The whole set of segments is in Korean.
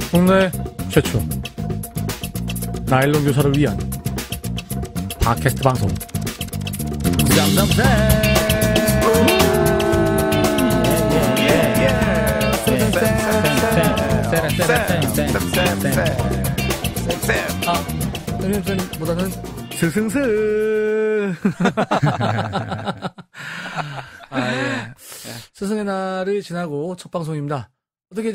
국내 최초 나일론 교사를 위한 팟캐스트 방송 보다는 스승스 스승의 날이 지나고 첫 방송입니다. 어떻게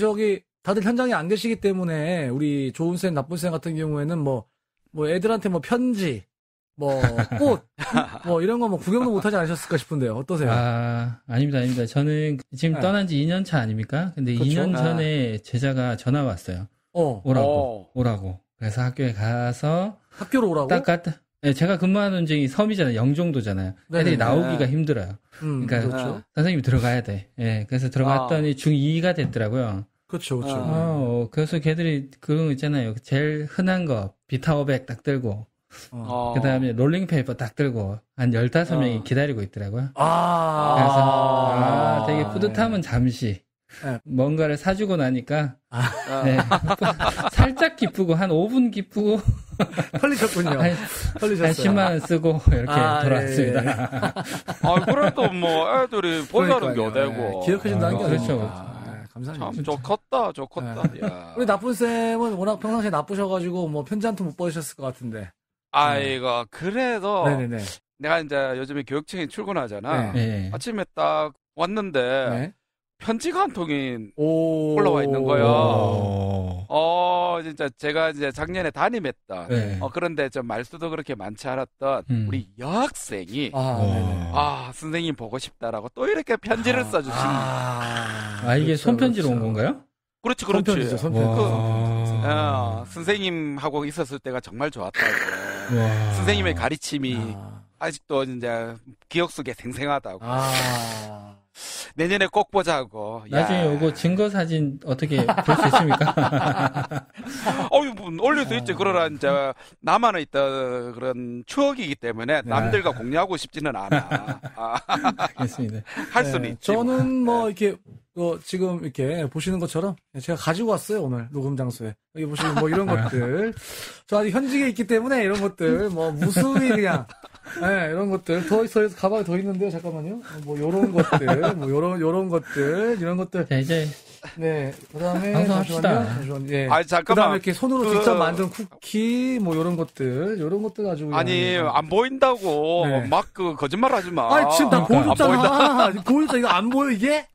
다들 현장에 안 계시기 때문에 우리 좋은 쌤, 나쁜 쌤 같은 경우에는 뭐 애들한테 편지, 꽃, 이런 거 구경도 못하지 않으셨을까 싶은데요. 어떠세요? 아닙니다. 저는 지금 떠난 지 2년 차 아닙니까? 근데 그렇죠? 2년 전에 제자가 전화 왔어요. 오라고. 그래서 학교에 가서. 학교로 오라고? 네, 제가 근무하는 중이 섬이잖아요. 영종도잖아요. 애들이 나오기가 힘들어요. 그러니까 그렇죠. 선생님이 들어가야 돼. 네, 그래서 들어갔더니 중2가 됐더라고요. 그렇죠. 그래서 걔들이 그런 거 있잖아요. 제일 흔한 거, 비타오백 딱 들고, 그 다음에 롤링페이퍼 딱 들고, 한 15명이 기다리고 있더라고요. 그래서, 되게 뿌듯함은 잠시, 뭔가를 사주고 나니까, 네, 살짝 기쁘고, 한 5분 기쁘고, 털리셨군요. 한 10만원 쓰고, 이렇게 돌아왔습니다. 그래도 애들이 본다는 게 어때고. 기억해준다는 게 그렇죠. 감사합니다. 참 좋겠다. 야. 우리 나쁜 쌤은 워낙 평상시에 나쁘셔가지고 편지 한 통 못 받으셨을 것 같은데. 아이고 그래도 네네네. 내가 이제 요즘에 교육청에 출근하잖아. 네. 아침에 딱 왔는데 네. 편지가 한 통이 올라와 있는 거야. 진짜 제가 이제 작년에 담임했던. 네. 그런데 좀 말수도 그렇게 많지 않았던 우리 여학생이 선생님 보고 싶다라고 또 이렇게 편지를 써주신. 이게 손편지로 온 건가요? 그렇지. 손편지. 선생님하고 있었을 때가 정말 좋았다고. 선생님의 가르침이 아직도 이제 기억 속에 생생하다고. 내년에 꼭 보자고. 나중에 이거 증거 사진 어떻게 볼 수 있습니까? 올릴 수 있지. 그러나 이제 나만의 있던 그런 추억이기 때문에 남들과 공유하고 싶지는 않아. 알겠습니다. 할 수는 있지. 저는 이렇게 지금 이렇게 보시는 것처럼 제가 가지고 왔어요. 오늘 녹음 장소에. 여기 보시면 이런 것들. 저 아직 현직에 있기 때문에 이런 것들 무수히 그냥 이런 것들 더 가방에 더 있는데요. 잠깐만요. 요런 것들, 요런 것들, 이런 것들. 자, 이제 그다음에 방송합시다. 잠깐만. 그다음에 이렇게 손으로 직접 만든 쿠키, 요런 것들 가지고. 안 보인다고 막 거짓말하지 마. 지금 나 보여줬잖아. 보여줬잖아. 이거 안 보여 이게?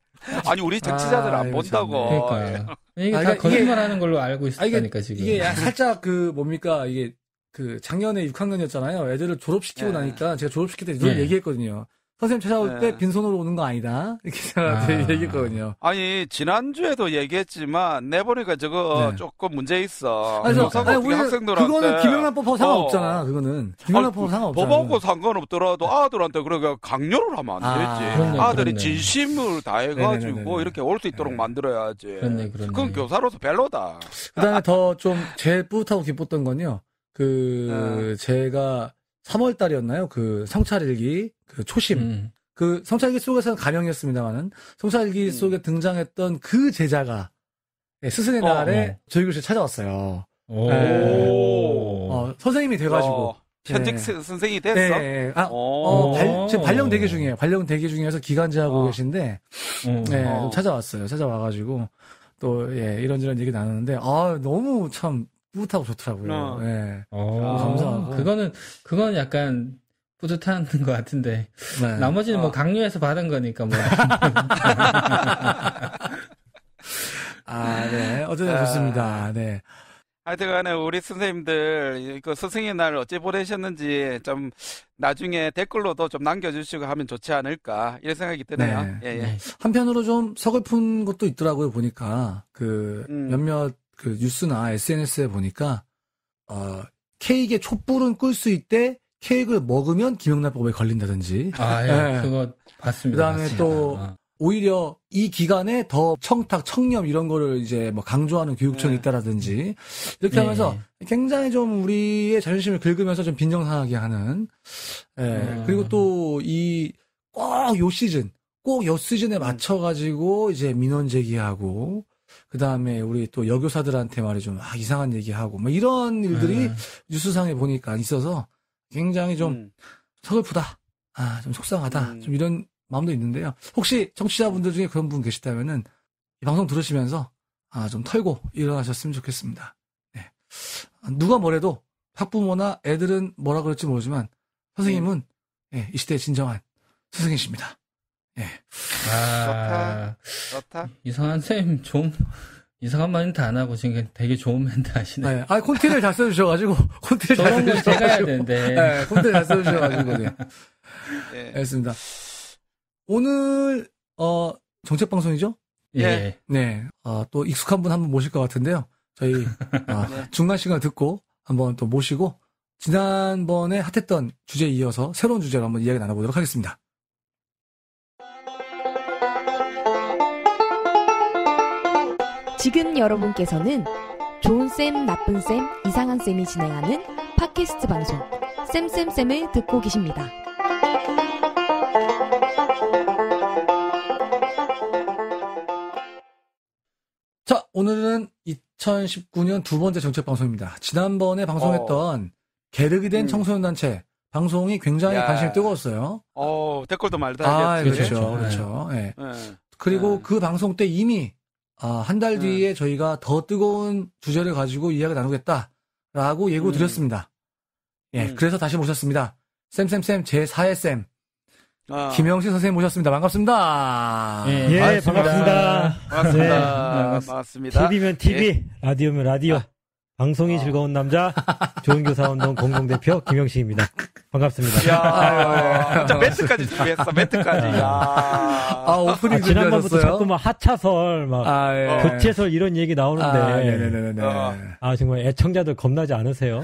우리 정치자들 안 본다고. 그러니까요. 이게 다 거짓말하는 걸로 알고 있었다니까 지금. 이게 살짝 이게 작년에 6학년이었잖아요. 애들을 졸업시키고 나니까 제가 졸업시킬 때 늘 얘기했거든요. 선생님 찾아올 때 빈손으로 오는 거 아니다. 이렇게 제가 얘기했거든요. 지난주에도 얘기했지만 내보니까 저거 조금 문제 있어. 우리 학생들한테. 그거는 김영란법하고 상관없잖아. 그거는. 김영란법하고 상관없잖아. 법하고 상관없더라도 아들한테 그렇게 강요를 하면 안 되지. 아들이 진심을 다해가지고 이렇게 올 수 있도록 만들어야지. 그렇네. 그건 교사로서 별로다. 그다음에 더 좀 제일 뿌듯하고 기뻤던 건요. 제가 3월 달이었나요? 성찰일기, 초심. 성찰일기 속에서는 가명이었습니다만은, 성찰일기 속에 등장했던 그 제자가, 스승의 날에 저희 교실에 찾아왔어요. 선생님이 돼가지고. 현직 선생이 됐어? 지금 발령 대기 중이에요. 발령 대기 중이어서 기간제하고 계신데, 좀 찾아와가지고, 또, 이런저런 얘기 나누는데, 너무 참, 뿌듯하고 좋더라고요. 감사하고. 그건 약간 뿌듯한 것 같은데. 나머지는 강요해서 받은 거니까 어쨌든 좋습니다. 하여튼간에 우리 선생님들 스승의 날 어찌 보내셨는지 좀 나중에 댓글로도 좀 남겨주시고 하면 좋지 않을까 이런 생각이 드네요. 한편으로 좀 서글픈 것도 있더라고요. 보니까 몇몇 뉴스나 SNS에 보니까, 케이크에 촛불은 끌 수 있대, 케이크를 먹으면 김영란법에 걸린다든지. 그거 봤습니다. 그 다음에 또, 오히려 이 기간에 더 청탁, 청렴 이런 거를 이제 강조하는 교육청이 있다라든지, 이렇게 하면서 굉장히 좀 우리의 자존심을 긁으면서 좀 빈정상하게 하는, 그리고 또 꼭 요 시즌에 맞춰가지고 이제 민원 제기하고, 그 다음에 우리 또 여교사들한테 말이죠. 이상한 얘기하고, 뭐 이런 일들이 뉴스상에 보니까 있어서 굉장히 좀 서글프다. 좀 속상하다. 좀 이런 마음도 있는데요. 혹시 청취자분들 중에 그런 분 계시다면은 이 방송 들으시면서 좀 털고 일어나셨으면 좋겠습니다. 네. 누가 뭐래도 학부모나 애들은 뭐라 그럴지 모르지만 선생님은 이 시대의 진정한 스승이십니다. 예. 좋다. 이상한 쌤 이상한 멘트 안 하고 지금 되게 좋은 멘트 하시네. 네. 콘티를 잘 써주셔가지고 콘티를 잘 써주셔가지고 제가 해야 되는데. 네, 콘티를 잘 써주셔가지고 네. 알겠습니다. 오늘 정책 방송이죠? 예. 네. 또 익숙한 분 한 분 모실 것 같은데요. 저희 중간 시간을 듣고 한번 또 모시고 지난번에 핫했던 주제에 이어서 새로운 주제로 한번 이야기 나눠보도록 하겠습니다. 지금 여러분께서는 좋은쌤, 나쁜쌤, 이상한쌤이 진행하는 팟캐스트 방송 쌤쌤쌤을 듣고 계십니다. 자, 오늘은 2019년 두 번째 정책 방송입니다. 지난번에 방송했던 게르기 된 청소년단체 방송이 굉장히 관심이 뜨거웠어요. 댓글도 많이 달렸죠. 그렇죠. 네. 그리고 그 방송 때 이미 한 달 뒤에 저희가 더 뜨거운 주제를 가지고 이야기 나누겠다라고 예고 드렸습니다. 예, 그래서 다시 모셨습니다. 쌤 제4회 쌤 김영식 선생님 모셨습니다. 반갑습니다. 예, 반갑습니다. 반갑습니다. TV면 TV, 라디오면 라디오. 방송이 즐거운 남자, 좋은 교사운동 공동대표 김영식입니다. 반갑습니다. 진짜 멘트까지 준비했어, 멘트까지. 오프닝 지난번부터 자꾸 막 하차설, 교체설 이런 얘기 나오는데. 네네네. 정말 애청자들 겁나지 않으세요?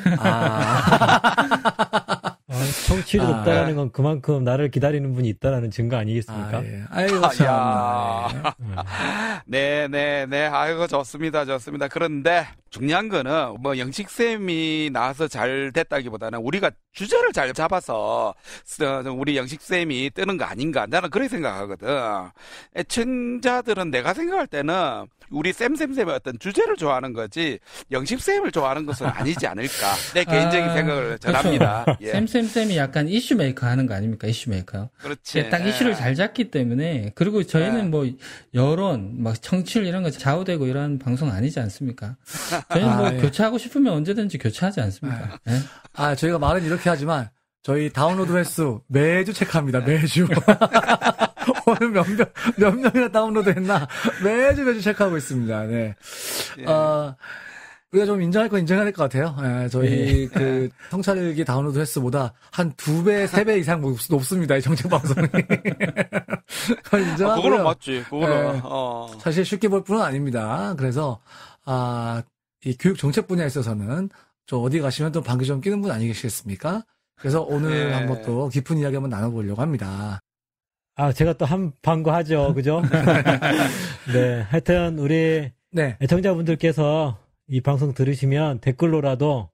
청취율이 높다라는 건 그만큼 나를 기다리는 분이 있다라는 증거 아니겠습니까? 아이고, 참. 네네네. 아이고, 좋습니다. 그런데 중요한 거는 뭐 영식쌤이 나와서 잘 됐다기보다는 우리가 주제를 잘 잡아서 우리 영식쌤이 뜨는 거 아닌가. 나는 그렇게 생각하거든. 애청자들은 내가 생각할 때는 우리 쌤의 어떤 주제를 좋아하는 거지 영식쌤을 좋아하는 것은 아니지 않을까. 내 개인적인 생각을 전합니다. 그렇죠. 쌤이 약간 이슈 메이커 하는 거 아닙니까? 이슈 메이커. 그렇지. 딱 이슈를 잘 잡기 때문에. 그리고 저희는 뭐 여론, 막 청취율 이런 거 좌우되고 이런 방송 아니지 않습니까? 저희는 교체하고 싶으면 언제든지 교체하지 않습니까? 저희가 말은 이렇게 하지만 저희 다운로드 횟수 매주 체크합니다. 매주. 오늘 몇 명이나 다운로드 했나 매주 체크하고 있습니다. 네. 우리가 좀 인정할 건 인정해야 될 것 같아요. 저희 그 성찰일기 다운로드 횟수보다 한 2배, 3배 이상 높습니다. 이 정책 방송이. 그걸 인정하고요. 그거는 맞지. 그거는. 사실 쉽게 볼 뿐은 아닙니다. 그래서 이 교육 정책 분야에 있어서는 좀 어디 가시면 또 방귀 좀 끼는 분 아니겠습니까? 그래서 오늘 한번 또 깊은 이야기 한번 나눠보려고 합니다. 제가 또 한 방구하죠. 그죠? 네. 하여튼 우리 애청자분들께서 이 방송 들으시면 댓글로라도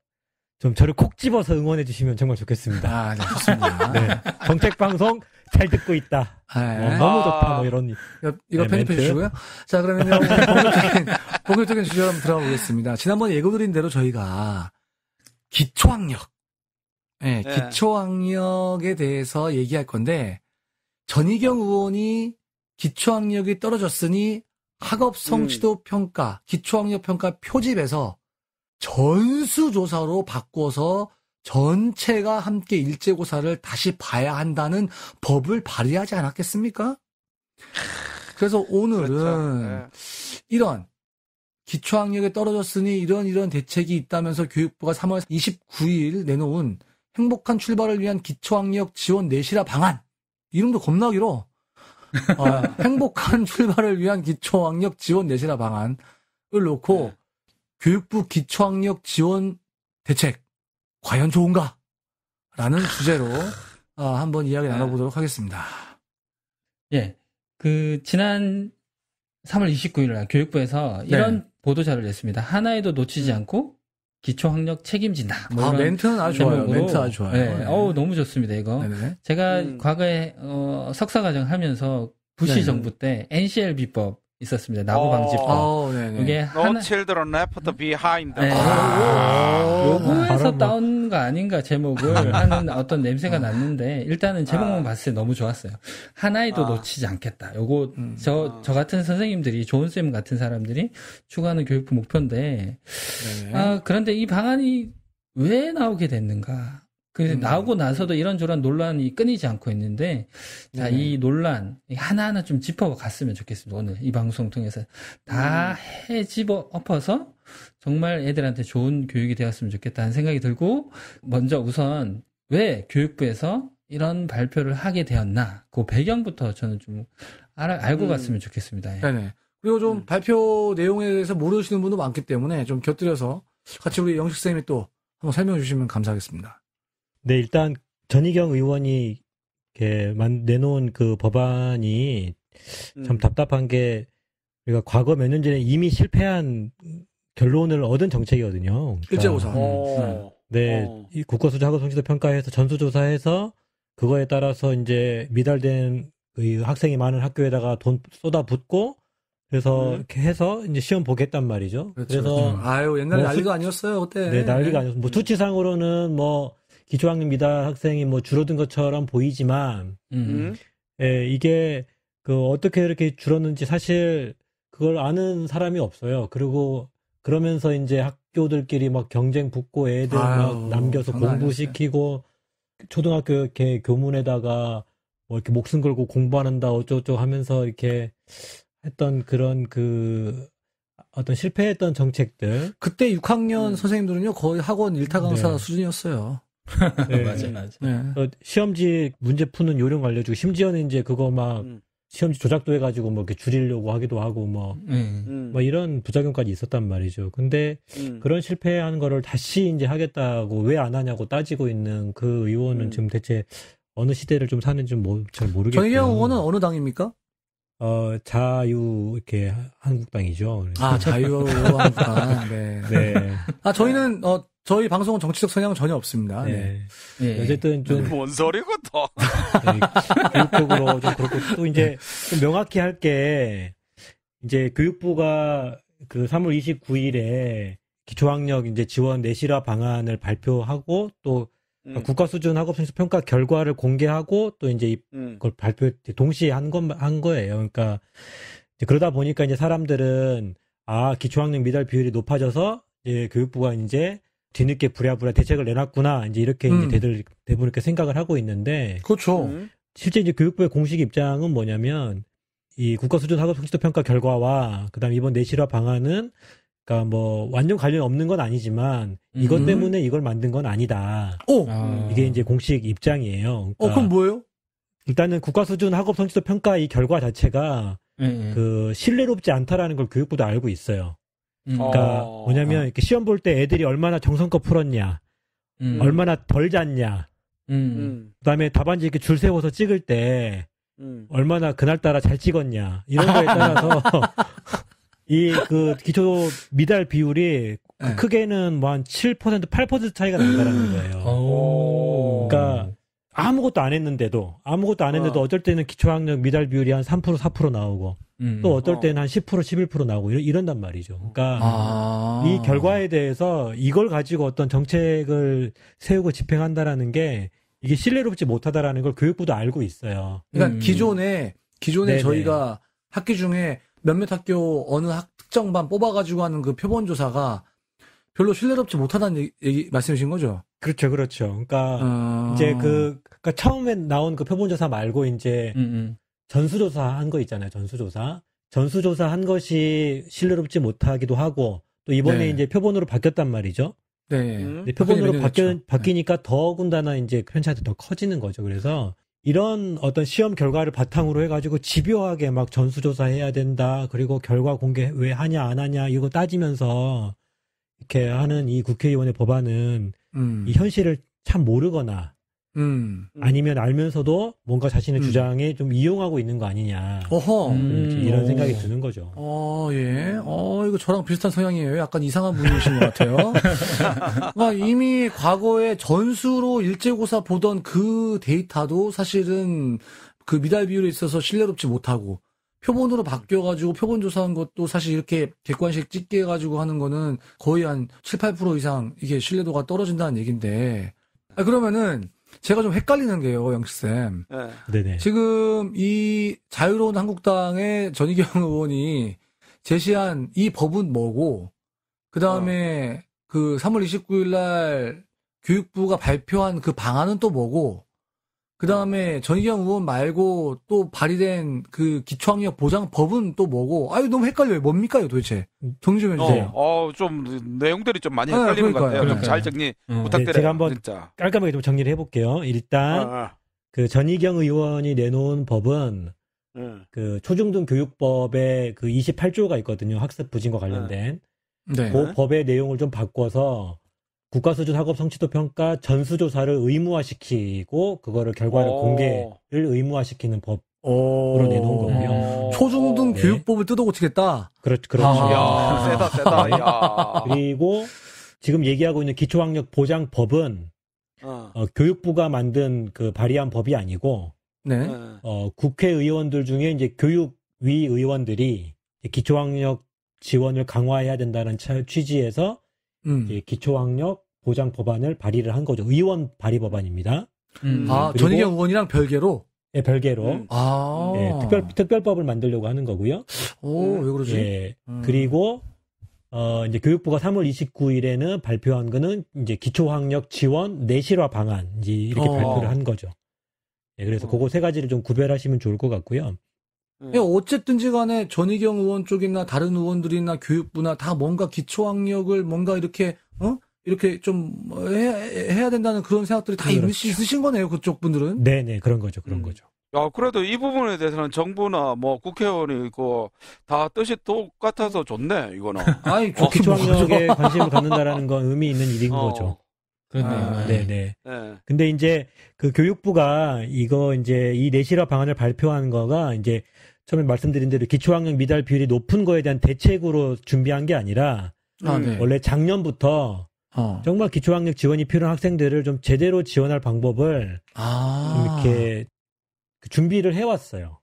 좀 저를 콕 집어서 응원해 주시면 정말 좋겠습니다. 네, 좋습니다. 네. 정책 방송 잘 듣고 있다. 너무 좋다. 뭐 이런. 이거 편집해 주시고요. 자, 그러면 본격적인 주제로 한번 들어가 보겠습니다. 지난번에 예고드린 대로 저희가 기초학력. 기초학력에 대해서 얘기할 건데, 전희경 의원이 기초학력이 떨어졌으니 학업 성취도 평가, 기초학력 평가 표집에서 전수조사로 바꿔서 전체가 함께 일제고사를 다시 봐야 한다는 법을 발의하지 않았겠습니까? 그래서 오늘은 이런 기초학력이 떨어졌으니 이런 대책이 있다면서 교육부가 3월 29일 내놓은 행복한 출발을 위한 기초학력 지원 내실화 방안, 이름도 겁나 길어. 행복한 출발을 위한 기초학력 지원 내실화 방안을 놓고 교육부 기초학력 지원 대책 과연 좋은가? 라는 주제로 한번 이야기 나눠보도록 하겠습니다. 예, 지난 3월 29일 날 교육부에서 이런 보도자를 냈습니다. 하나에도 놓치지 않고 기초학력 책임진다. 멘트는 아주 좋아요. 멘트 아주 좋아요. 네. 너무 좋습니다, 이거. 제가 과거에 석사과정 하면서 부시 정부 때 NCL 비법 있었습니다. 나고 방지법. 이게 No Children Left Behind. 네. 요거에서 따온 거 아닌가 제목을 하는 어떤 냄새가 났는데 일단은 제목만 봤을 때 너무 좋았어요. 하나에도 놓치지 않겠다. 요거 저 같은 선생님들이 좋은 쌤 같은 사람들이 추구하는 교육부 목표인데 그런데 이 방안이 왜 나오게 됐는가? 나오고 나서도 이런저런 논란이 끊이지 않고 있는데, 자, 이 논란, 하나하나 좀 짚어갔으면 좋겠습니다. 오늘 이 방송 통해서. 다 엎어서 정말 애들한테 좋은 교육이 되었으면 좋겠다는 생각이 들고, 먼저 우선 왜 교육부에서 이런 발표를 하게 되었나, 그 배경부터 저는 좀 알고 갔으면 좋겠습니다. 예. 네네. 그리고 좀 발표 내용에 대해서 모르시는 분도 많기 때문에 좀 곁들여서 같이 우리 영식쌤이 또 한번 설명해 주시면 감사하겠습니다. 네, 일단 전희경 의원이 이렇게 내놓은 그 법안이 참 답답한 게 우리가 과거 몇 년 전에 이미 실패한 결론을 얻은 정책이거든요. 그러니까, 일제고사. 네, 이 국가수조 학업 성취도 평가해서 전수조사해서 그거에 따라서 이제 미달된 그 학생이 많은 학교에다가 돈 쏟아붓고 그래서 이렇게 해서 이제 시험 보겠단 말이죠. 그렇죠. 그래서 옛날에 난리가 아니었어요 그때. 네, 난리가 아니었어요. 뭐 수치상으로는 뭐 기초학력 미달 학생이 뭐 줄어든 것처럼 보이지만, 예, 이게 어떻게 이렇게 줄었는지 사실 그걸 아는 사람이 없어요. 그리고 그러면서 이제 학교들끼리 막 경쟁 붙고 애들 막 남겨서 공부시키고 초등학교 이렇게 교문에다가 뭐 이렇게 목숨 걸고 공부한다 어쩌고저쩌고 하면서 이렇게 했던 그런 어떤 실패했던 정책들. 그때 6학년 선생님들은요 거의 학원 일타 강사 수준이었어요. 네. 맞아. 네. 시험지 문제 푸는 요령 알려주고, 심지어는 이제 그거 막, 시험지 조작도 해가지고 뭐 이렇게 줄이려고 하기도 하고 뭐 이런 부작용까지 있었단 말이죠. 근데 그런 실패한 거를 다시 이제 하겠다고 왜 안 하냐고 따지고 있는 그 의원은 지금 대체 어느 시대를 좀 사는지 잘 모르겠고요. 전희경 의원은 어느 당입니까? 자유, 이렇게, 한국당이죠. 자유한국당. 네. 네. 저희는, 저희 방송은 정치적 성향은 전혀 없습니다. 네. 네. 어쨌든 좀. 뭔 소리고 또. 교육적으로 좀 그렇고, 또 이제 좀 명확히 할 게, 이제 교육부가 그 3월 29일에 기초학력 이제 지원 내실화 방안을 발표하고 또 국가 수준 학업 성취 평가 결과를 공개하고 또 이제 그걸 발표 동시에 한 거예요. 그러니까 이제 그러다 보니까 이제 사람들은 기초학력 미달 비율이 높아져서 이제 교육부가 이제 뒤늦게 부랴부랴 대책을 내놨구나 이제 이렇게 이제 대부분 이렇게 생각을 하고 있는데 그렇죠. 실제 이제 교육부의 공식 입장은 뭐냐면 이 국가 수준 학업 성취도 평가 결과와 그다음 이번 내실화 방안은 그러니까 뭐 완전 관련 없는 건 아니지만 이것 때문에 이걸 만든 건 아니다. 이게 이제 공식 입장이에요. 그러니까 그럼 뭐예요? 일단은 국가 수준 학업 성취도 평가 이 결과 자체가 신뢰롭지 않다라는 걸 교육부도 알고 있어요. 그러니까 뭐냐면 이렇게 시험 볼 때 애들이 얼마나 정성껏 풀었냐, 얼마나 덜 잤냐, 그다음에 답안지 이렇게 줄 세워서 찍을 때 얼마나 그날따라 잘 찍었냐 이런 거에 따라서. 기초 미달 비율이 크게는 뭐 한 7%, 8% 차이가 난다라는 거예요. 그러니까 아무것도 안 했는데도 어쩔 때는 기초학력 미달 비율이 한 3%, 4% 나오고 또 어떨 때는 한 10%, 11% 나오고 이런단 말이죠. 그러니까 이 결과에 대해서 이걸 가지고 어떤 정책을 세우고 집행한다라는 게 이게 신뢰롭지 못하다라는 걸 교육부도 알고 있어요. 그러니까 기존에 저희가 학기 중에 몇몇 학교 어느 특정 반 뽑아가지고 하는 그 표본조사가 별로 신뢰롭지 못하다는 얘기 말씀이신 거죠? 그렇죠. 그러니까 이제 그러니까 처음에 나온 그 표본조사 말고 이제 전수조사 한 거 있잖아요. 전수조사 한 것이 신뢰롭지 못하기도 하고 또 이번에 이제 표본으로 바뀌었단 말이죠. 네. 표본으로 바뀌니까 더군다나 이제 편차가 더 커지는 거죠. 그래서 이런 어떤 시험 결과를 바탕으로 해가지고 집요하게 막 전수조사해야 된다. 그리고 결과 공개 왜 하냐 안 하냐 이거 따지면서 이렇게 하는 이 국회의원의 법안은 이 현실을 참 모르거나 아니면 알면서도 뭔가 자신의 주장에 좀 이용하고 있는 거 아니냐. 이런 생각이 드는 거죠. 예. 이거 저랑 비슷한 성향이에요. 약간 이상한 분이신 것 같아요. 이미 과거에 전수로 일제고사 보던 그 데이터도 사실은 그 미달 비율에 있어서 신뢰롭지 못하고 표본으로 바뀌어가지고 표본 조사한 것도 사실 이렇게 객관식 찍게 해가지고 하는 거는 거의 한 7, 8% 이상 이게 신뢰도가 떨어진다는 얘기인데, 그러면은 제가 좀 헷갈리는 게요, 영식쌤. 네네. 지금 이 자유로운 한국당의 전희경 의원이 제시한 이 법은 뭐고, 그 다음에 그 3월 29일 날 교육부가 발표한 그 방안은 또 뭐고, 그 다음에 전희경 의원 말고 또 발의된 그 기초학력 보장법은 또 뭐고, 아유, 너무 헷갈려요. 뭡니까, 도대체? 정리 좀 해주세요. 좀, 내용들이 좀 많이 헷갈리는 것 같아요. 좀 잘 정리 부탁드려요. 네, 제가 한번 진짜 깔끔하게 좀 정리를 해볼게요. 일단, 그 전희경 의원이 내놓은 법은, 그 초중등 교육법에 그 28조가 있거든요. 학습 부진과 관련된. 네. 그 법의 내용을 좀 바꿔서, 국가수준 학업 성취도 평가 전수조사를 의무화시키고 그거를 결과를 공개를 의무화시키는 법으로 내놓은 거고요. 초중등 교육법을 뜯어고치겠다. 그렇죠. 야, 세다. 야. 그리고 지금 얘기하고 있는 기초학력 보장법은 교육부가 만든 그 발의한 법이 아니고 네. 국회의원들 중에 이제 교육위 의원들이 기초학력 지원을 강화해야 된다는 취지에서 기초학력 보장 법안을 발의를 한 거죠. 의원 발의 법안입니다. 전희경 의원이랑 별개로? 네, 별개로. 네, 특별법을 만들려고 하는 거고요. 왜 그러지? 네, 그리고 이제 교육부가 3월 29일에는 발표한 거는 이제 기초학력 지원 내실화 방안 이제 이렇게 발표를 한 거죠. 네, 그래서 그거 세 가지를 좀 구별하시면 좋을 것 같고요. 어쨌든지 간에 전희경 의원 쪽이나 다른 의원들이나 교육부나 다 뭔가 기초학력을 뭔가 이렇게 좀 해야 된다는 그런 생각들이 다 있으신 거네요, 그쪽 분들은. 네네, 그런 거죠. 야, 그래도 이 부분에 대해서는 정부나 뭐 국회의원이 있고 다 뜻이 똑같아서 좋네, 이거는. 아니, 기초학력에 관심을 갖는다라는 건 의미 있는 일인 거죠. 그렇네요. 네네. 근데 이제 그 교육부가 이거 이제 이 내실화 방안을 발표한 거가 이제 처음에 말씀드린 대로 기초학력 미달 비율이 높은 거에 대한 대책으로 준비한 게 아니라 원래 작년부터 정말 기초학력 지원이 필요한 학생들을 좀 제대로 지원할 방법을 좀 이렇게 준비를 해왔어요.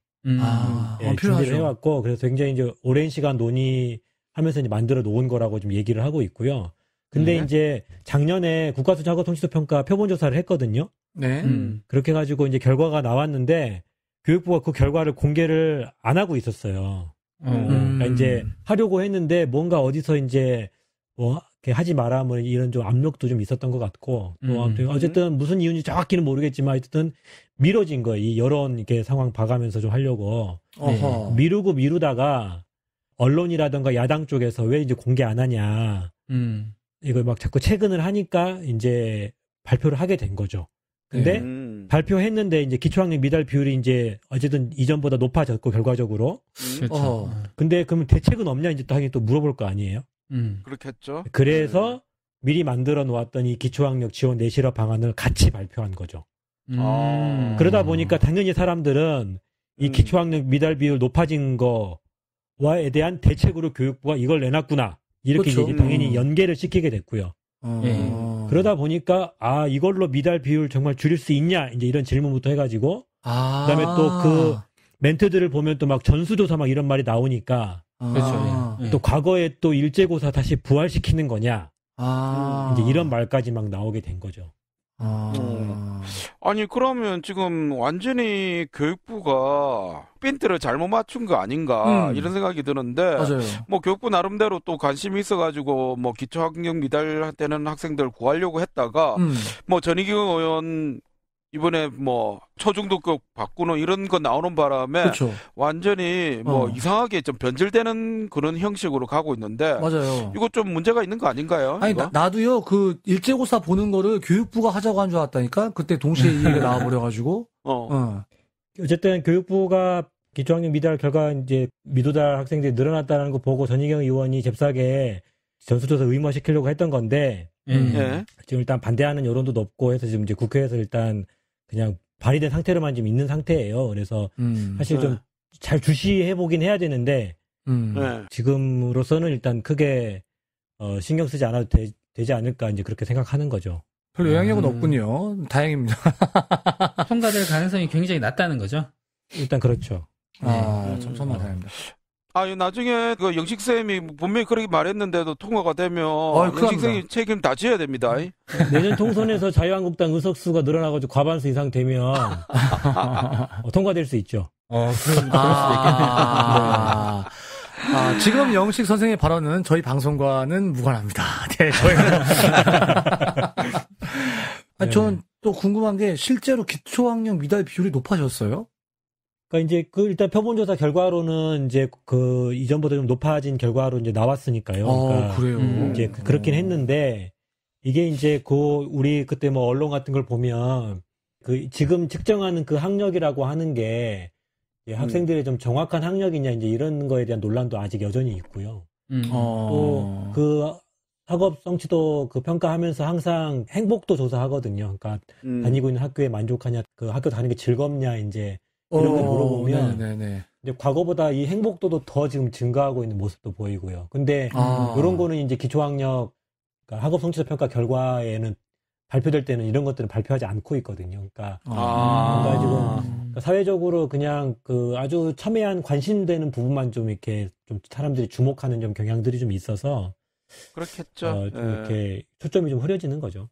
준비를 해왔고 그래서 굉장히 이제 오랜 시간 논의하면서 이제 만들어 놓은 거라고 좀 얘기를 하고 있고요. 근데 이제 작년에 국가수준 학업 성취도 평가 표본 조사를 했거든요. 네. 그렇게 해가지고 이제 결과가 나왔는데 교육부가 그 결과를 공개를 안 하고 있었어요. 그러니까 이제 하려고 했는데 뭔가 어디서 이제 뭐 하지 마라 뭐 이런 좀 압력도 좀 있었던 것 같고 또 아무튼 어쨌든 무슨 이유인지 정확히는 모르겠지만 어쨌든 미뤄진 거예요. 이 여론 이렇게 상황 봐가면서 좀 하려고 미루다가 언론이라든가 야당 쪽에서 왜 이제 공개 안 하냐 이걸 막 자꾸 체근을 하니까 이제 발표를 하게 된 거죠. 근데 발표했는데 이제 기초학력 미달 비율이 이제 어쨌든 이전보다 높아졌고 결과적으로. 그렇죠. 근데 그러면 대책은 없냐 이제 또 하긴 또 물어볼 거 아니에요. 그렇겠죠. 그래서 미리 만들어 놓았던 이 기초학력 지원 내실화 방안을 같이 발표한 거죠. 그러다 보니까 당연히 사람들은 이 기초학력 미달 비율 높아진 거와에 대한 대책으로 교육부가 이걸 내놨구나. 이렇게 그렇죠. 이제 당연히 연계를 시키게 됐고요. 그러다 보니까 이걸로 미달 비율 정말 줄일 수 있냐 이제 이런 질문부터 해가지고 그다음에 또 그 멘트들을 보면 또 막 전수조사 막 이런 말이 나오니까 그렇죠. 또 과거에 또 일제고사 다시 부활시키는 거냐 이제 이런 말까지 막 나오게 된 거죠. 아니 그러면 지금 완전히 교육부가 핀트를 잘못 맞춘 거 아닌가 이런 생각이 드는데 맞아요. 뭐 교육부 나름대로 또 관심이 있어가지고 뭐 기초학력 미달 되는 학생들 구하려고 했다가 뭐 전희경 의원 이번에 뭐 초중등급 바꾸는 이런 거 나오는 바람에 그쵸. 완전히 뭐 이상하게 좀 변질되는 그런 형식으로 가고 있는데 맞아요. 이거 좀 문제가 있는 거 아닌가요? 아니 나도요 그 일제고사 보는 거를 교육부가 하자고 한 줄 알았다니까 그때 동시에 이 얘기가 나와버려가지고 어쨌든 교육부가 기초학력 미달 결과 이제 미도달 학생들이 늘어났다는 거 보고 전희경 의원이 잽싸게 전수조사 의무화시키려고 했던 건데 지금 일단 반대하는 여론도 높고 해서 지금 이제 국회에서 일단 그냥 발의된 상태로만 지금 있는 상태예요. 그래서 사실 좀 잘 주시해보긴 해야 되는데 지금으로서는 일단 크게 신경 쓰지 않아도 되지 않을까 이제 그렇게 생각하는 거죠. 별로 영향력은 없군요. 다행입니다. 통과될 가능성이 굉장히 낮다는 거죠. 일단 그렇죠. 천만다행입니다. 나중에 그 영식쌤이 분명히 그렇게 말했는데도 통과가 되면 영식쌤이 책임 다 져야 됩니다. 내년 통선에서 자유한국당 의석수가 늘어나가지고 과반수 이상 되면 통과될 수 있죠. 그럴 수도 있겠네요. 지금 영식 선생의 발언은 저희 방송과는 무관합니다. 네, 저희는. 저는 또 궁금한 게 실제로 기초학력 미달 비율이 높아졌어요? 그러니까 이제 일단 표본조사 결과로는 이제 이전보다 좀 높아진 결과로 이제 나왔으니까요. 그러니까 그래요. 이제 그렇긴 했는데 이게 이제 우리 그때 뭐 언론 같은 걸 보면 지금 측정하는 그 학력이라고 하는 게 학생들의 좀 정확한 학력이냐 이제 이런 거에 대한 논란도 아직 여전히 있고요. 또 학업 성취도 평가하면서 항상 행복도 조사하거든요. 그러니까 다니고 있는 학교에 만족하냐, 그 학교 다니는 게 즐겁냐 이제 이런 걸 물어보면 이제 과거보다 이 행복도도 더 지금 증가하고 있는 모습도 보이고요. 근데 이런 거는 이제 기초학력 그러니까 학업 성취도 평가 결과에는 발표될 때는 이런 것들은 발표하지 않고 있거든요. 그러니까 지금 사회적으로 그냥 아주 첨예한 관심되는 부분만 좀 이렇게 좀 사람들이 주목하는 좀 경향들이 좀 있어서 그렇겠죠. 좀 이렇게 초점이 좀 흐려지는 거죠.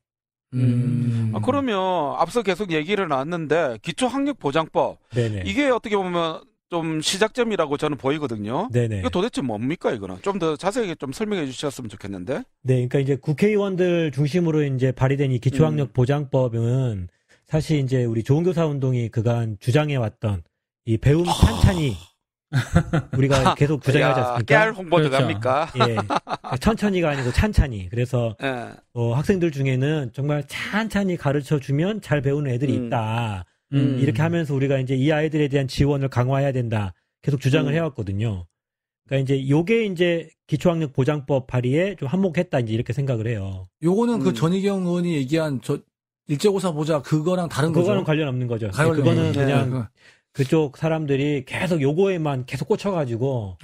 그러면 앞서 계속 얘기를 나왔는데 기초학력보장법 이게 어떻게 보면 좀 시작점이라고 저는 보이거든요. 네네. 이거 도대체 뭡니까 이거는? 좀 더 자세하게 좀 설명해 주셨으면 좋겠는데. 네, 그러니까 이제 국회의원들 중심으로 이제 발의된 이 기초학력보장법은 사실 이제 우리 좋은교사 운동이 그간 주장해 왔던 이 배움 찬찬히 우리가 계속 주장하지 않습니까? 깨알 홍보 들어갑니까? 예, 천천히가 아니고 찬찬히. 그래서 학생들 중에는 정말 찬찬히 가르쳐 주면 잘 배우는 애들이 있다. 이렇게 하면서 우리가 이제 이 아이들에 대한 지원을 강화해야 된다. 계속 주장을 해왔거든요. 그러니까 이제 요게 이제 기초학력 보장법 발의에 좀 한몫했다 이제 이렇게 생각을 해요. 요거는 그 전희경 의원이 얘기한 일제고사 보자 그거랑 다른 거죠? 그거랑 관련 없는 거죠. 그거는 그냥 그쪽 사람들이 계속 요거에만 계속 꽂혀가지고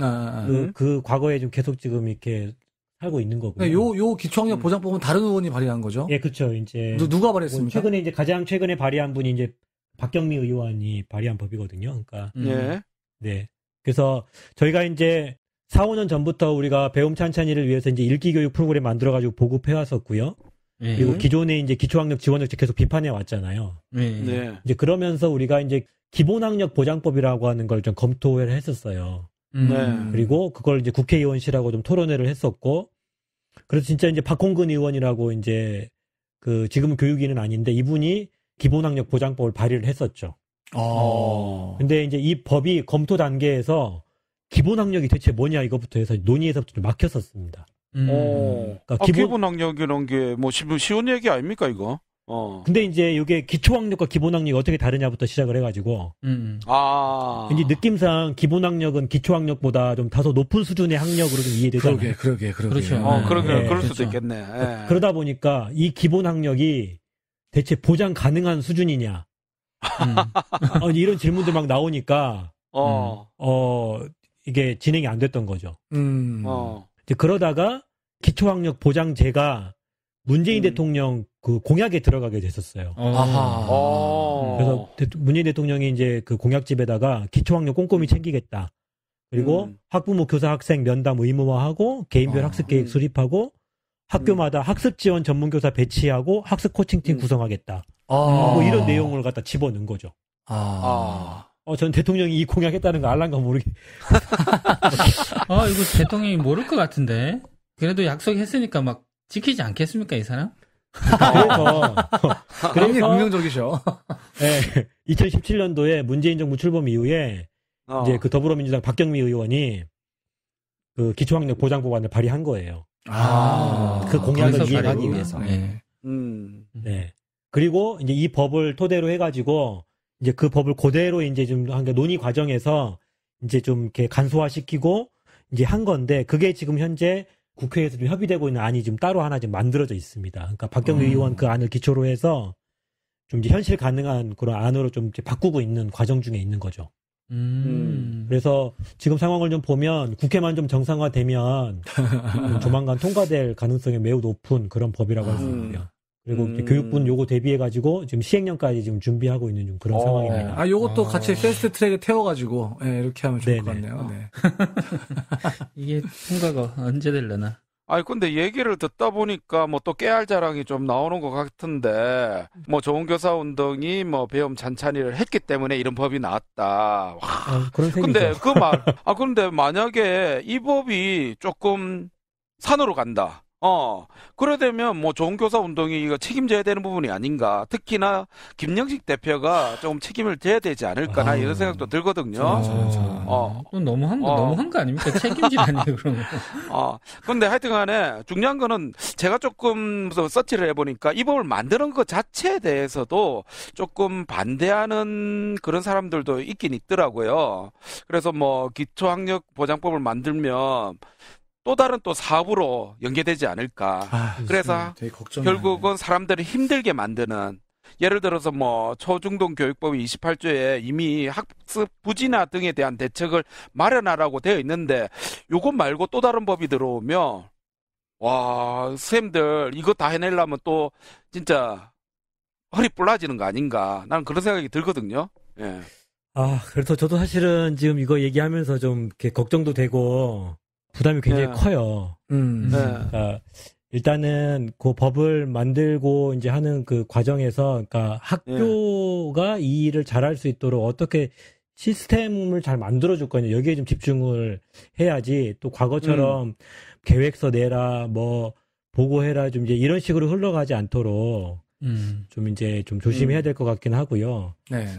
그 과거에 좀 계속 지금 이렇게 살고 있는 거고요. 요 기초학력 보장법은 다른 의원이 발의한 거죠? 예, 그렇죠. 이제 누가 발의했습니까? 최근에 이제 가장 최근에 발의한 분이 이제 박경미 의원이 발의한 법이거든요. 그러니까 네. 그래서 저희가 이제 4, 5년 전부터 우리가 배움 찬찬히를 위해서 이제 읽기 교육 프로그램 만들어가지고 보급해 왔었고요. 그리고 기존에 이제 기초학력 지원을 계속 비판해 왔잖아요. 이제 그러면서 우리가 이제 기본학력 보장법이라고 하는 걸 좀 검토를 했었어요. 그리고 그걸 이제 국회의원실하고 좀 토론회를 했었고, 그래서 진짜 이제 박홍근 의원이라고 이제 지금 교육위는 아닌데 이분이 기본학력 보장법을 발의를 했었죠. 근데 이제 이 법이 검토 단계에서 기본학력이 대체 뭐냐 이것부터 해서 논의에서부터 좀 막혔었습니다. 그러니까 기본학력이란 게 뭐 쉬운 얘기 아닙니까 이거? 근데 이제 이게 기초학력과 기본학력이 어떻게 다르냐부터 시작을 해가지고. 이제 느낌상 기본학력은 기초학력보다 좀 다소 높은 수준의 학력으로 좀 이해되잖아요. 그러게. 그렇죠. 그럴 수도 있겠네. 그러다 보니까 이 기본학력이 대체 보장 가능한 수준이냐. 이런 질문들 막 나오니까, 이게 진행이 안 됐던 거죠. 이제 그러다가 기초학력 보장제가 문재인 대통령 공약에 들어가게 됐었어요. 그래서 문재인 대통령이 이제 그 공약집에다가 기초학력 꼼꼼히 챙기겠다. 그리고 학부모, 교사, 학생 면담 의무화하고 개인별 학습 계획 수립하고 학교마다 학습 지원 전문교사 배치하고 학습 코칭팀 구성하겠다. 뭐 이런 내용을 갖다 집어넣은 거죠. 전 대통령이 이 공약했다는 거 알란가 모르게. 이거 대통령이 모를 것 같은데. 그래도 약속했으니까 막 지키지 않겠습니까, 이 사람? 그래서 긍정적이셔. 네, 2017년도에 문재인 정부 출범 이후에 이제 그 더불어민주당 박경미 의원이 그 기초학력 보장법안을 발의한 거예요. 그 공약을 이행하기 위해서. 네. 그리고 이제 이 법을 토대로 해가지고 이제 그 법을 그대로 이제 좀 논의 과정에서 이제 좀 이렇게 간소화시키고 이제 한 건데 그게 지금 현재 국회에서 좀 협의되고 있는 안이 지금 따로 하나 지금 만들어져 있습니다. 그러니까 박경미 의원 그 안을 기초로 해서 좀 이제 현실 가능한 그런 안으로 좀 이제 바꾸고 있는 과정 중에 있는 거죠. 그래서 지금 상황을 좀 보면 국회만 좀 정상화되면 조만간 통과될 가능성이 매우 높은 그런 법이라고 할 수 있고요. 그리고 교육부는 요거 대비해가지고 지금 시행령까지 지금 준비하고 있는 좀 그런 상황입니다. 요것도 같이 패스트 트랙에 태워가지고, 이렇게 하면 좋을 것 같네요. 네. 이게 통과가 언제 되려나? 아니, 근데 얘기를 듣다 보니까 뭐 또 깨알 자랑이 좀 나오는 것 같은데, 뭐 좋은 교사 운동이 뭐 배움 찬찬히를 했기 때문에 이런 법이 나왔다. 와. 그런 셈이죠. 근데 그런데 만약에 이 법이 조금 산으로 간다. 그래 되면 뭐 좋은 교사 운동이 이거 책임져야 되는 부분이 아닌가. 특히나 김영식 대표가 좀 책임을 져야 되지 않을까나 이런 생각도 들거든요. 또 너무한 거 아닙니까? 책임지라니 그런 거. 근데 하여튼간에 중요한 거는 제가 조금 서치를 해보니까 이 법을 만드는 것 자체에 대해서도 조금 반대하는 그런 사람들도 있긴 있더라고요. 그래서 뭐 기초학력 보장법을 만들면 또 다른 또 사업으로 연계되지 않을까. 그래서 결국은 사람들을 힘들게 만드는, 예를 들어서 뭐 초중등 교육법이 28조에 이미 학습 부진화 등에 대한 대책을 마련하라고 되어 있는데 요것 말고 또 다른 법이 들어오면 와, 선생님들 이거 다 해내려면 또 진짜 허리 뿔라지는 거 아닌가. 나는 그런 생각이 들거든요. 예. 그래서 저도 사실은 지금 이거 얘기하면서 좀 이렇게 걱정도 되고 부담이 굉장히 커요. 그러니까 일단은 그 법을 만들고 이제 하는 그 과정에서, 그러니까 학교가 이 일을 잘할 수 있도록 어떻게 시스템을 잘 만들어줄 거냐, 여기에 좀 집중을 해야지, 또 과거처럼 계획서 내라, 뭐 보고해라, 좀 이제 이런 식으로 흘러가지 않도록 좀 이제 좀 조심해야 될 것 같긴 하고요.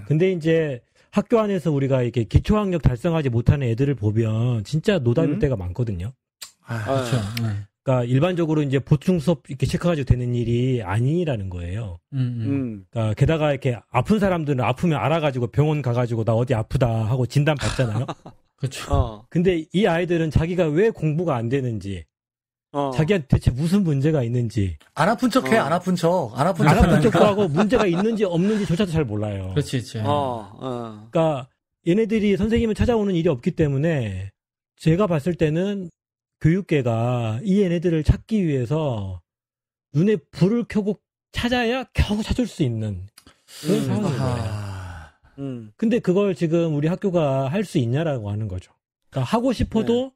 근데 이제 학교 안에서 우리가 이렇게 기초학력 달성하지 못하는 애들을 보면 진짜 노답일 때가 많거든요. 그렇죠. 그러니까 일반적으로 이제 보충 수업 이렇게 체크가지고 되는 일이 아니라는 거예요. 그러니까 게다가 이렇게 아픈 사람들은 아프면 알아가지고 병원 가가지고 나 어디 아프다 하고 진단 받잖아요. 그렇죠. 근데 이 아이들은 자기가 왜 공부가 안 되는지, 자기한테 대체 무슨 문제가 있는지. 안 아픈 척 해, 안 아픈 척. 안 아픈 척도 하고 문제가 있는지 없는지조차도 잘 몰라요. 그렇지. 그러니까 얘네들이 선생님을 찾아오는 일이 없기 때문에 제가 봤을 때는 교육계가 이 얘네들을 찾기 위해서 눈에 불을 켜고 찾아야 겨우 찾을 수 있는 그런 상황인 거예요. 근데 그걸 지금 우리 학교가 할 수 있냐라고 하는 거죠. 그러니까 하고 싶어도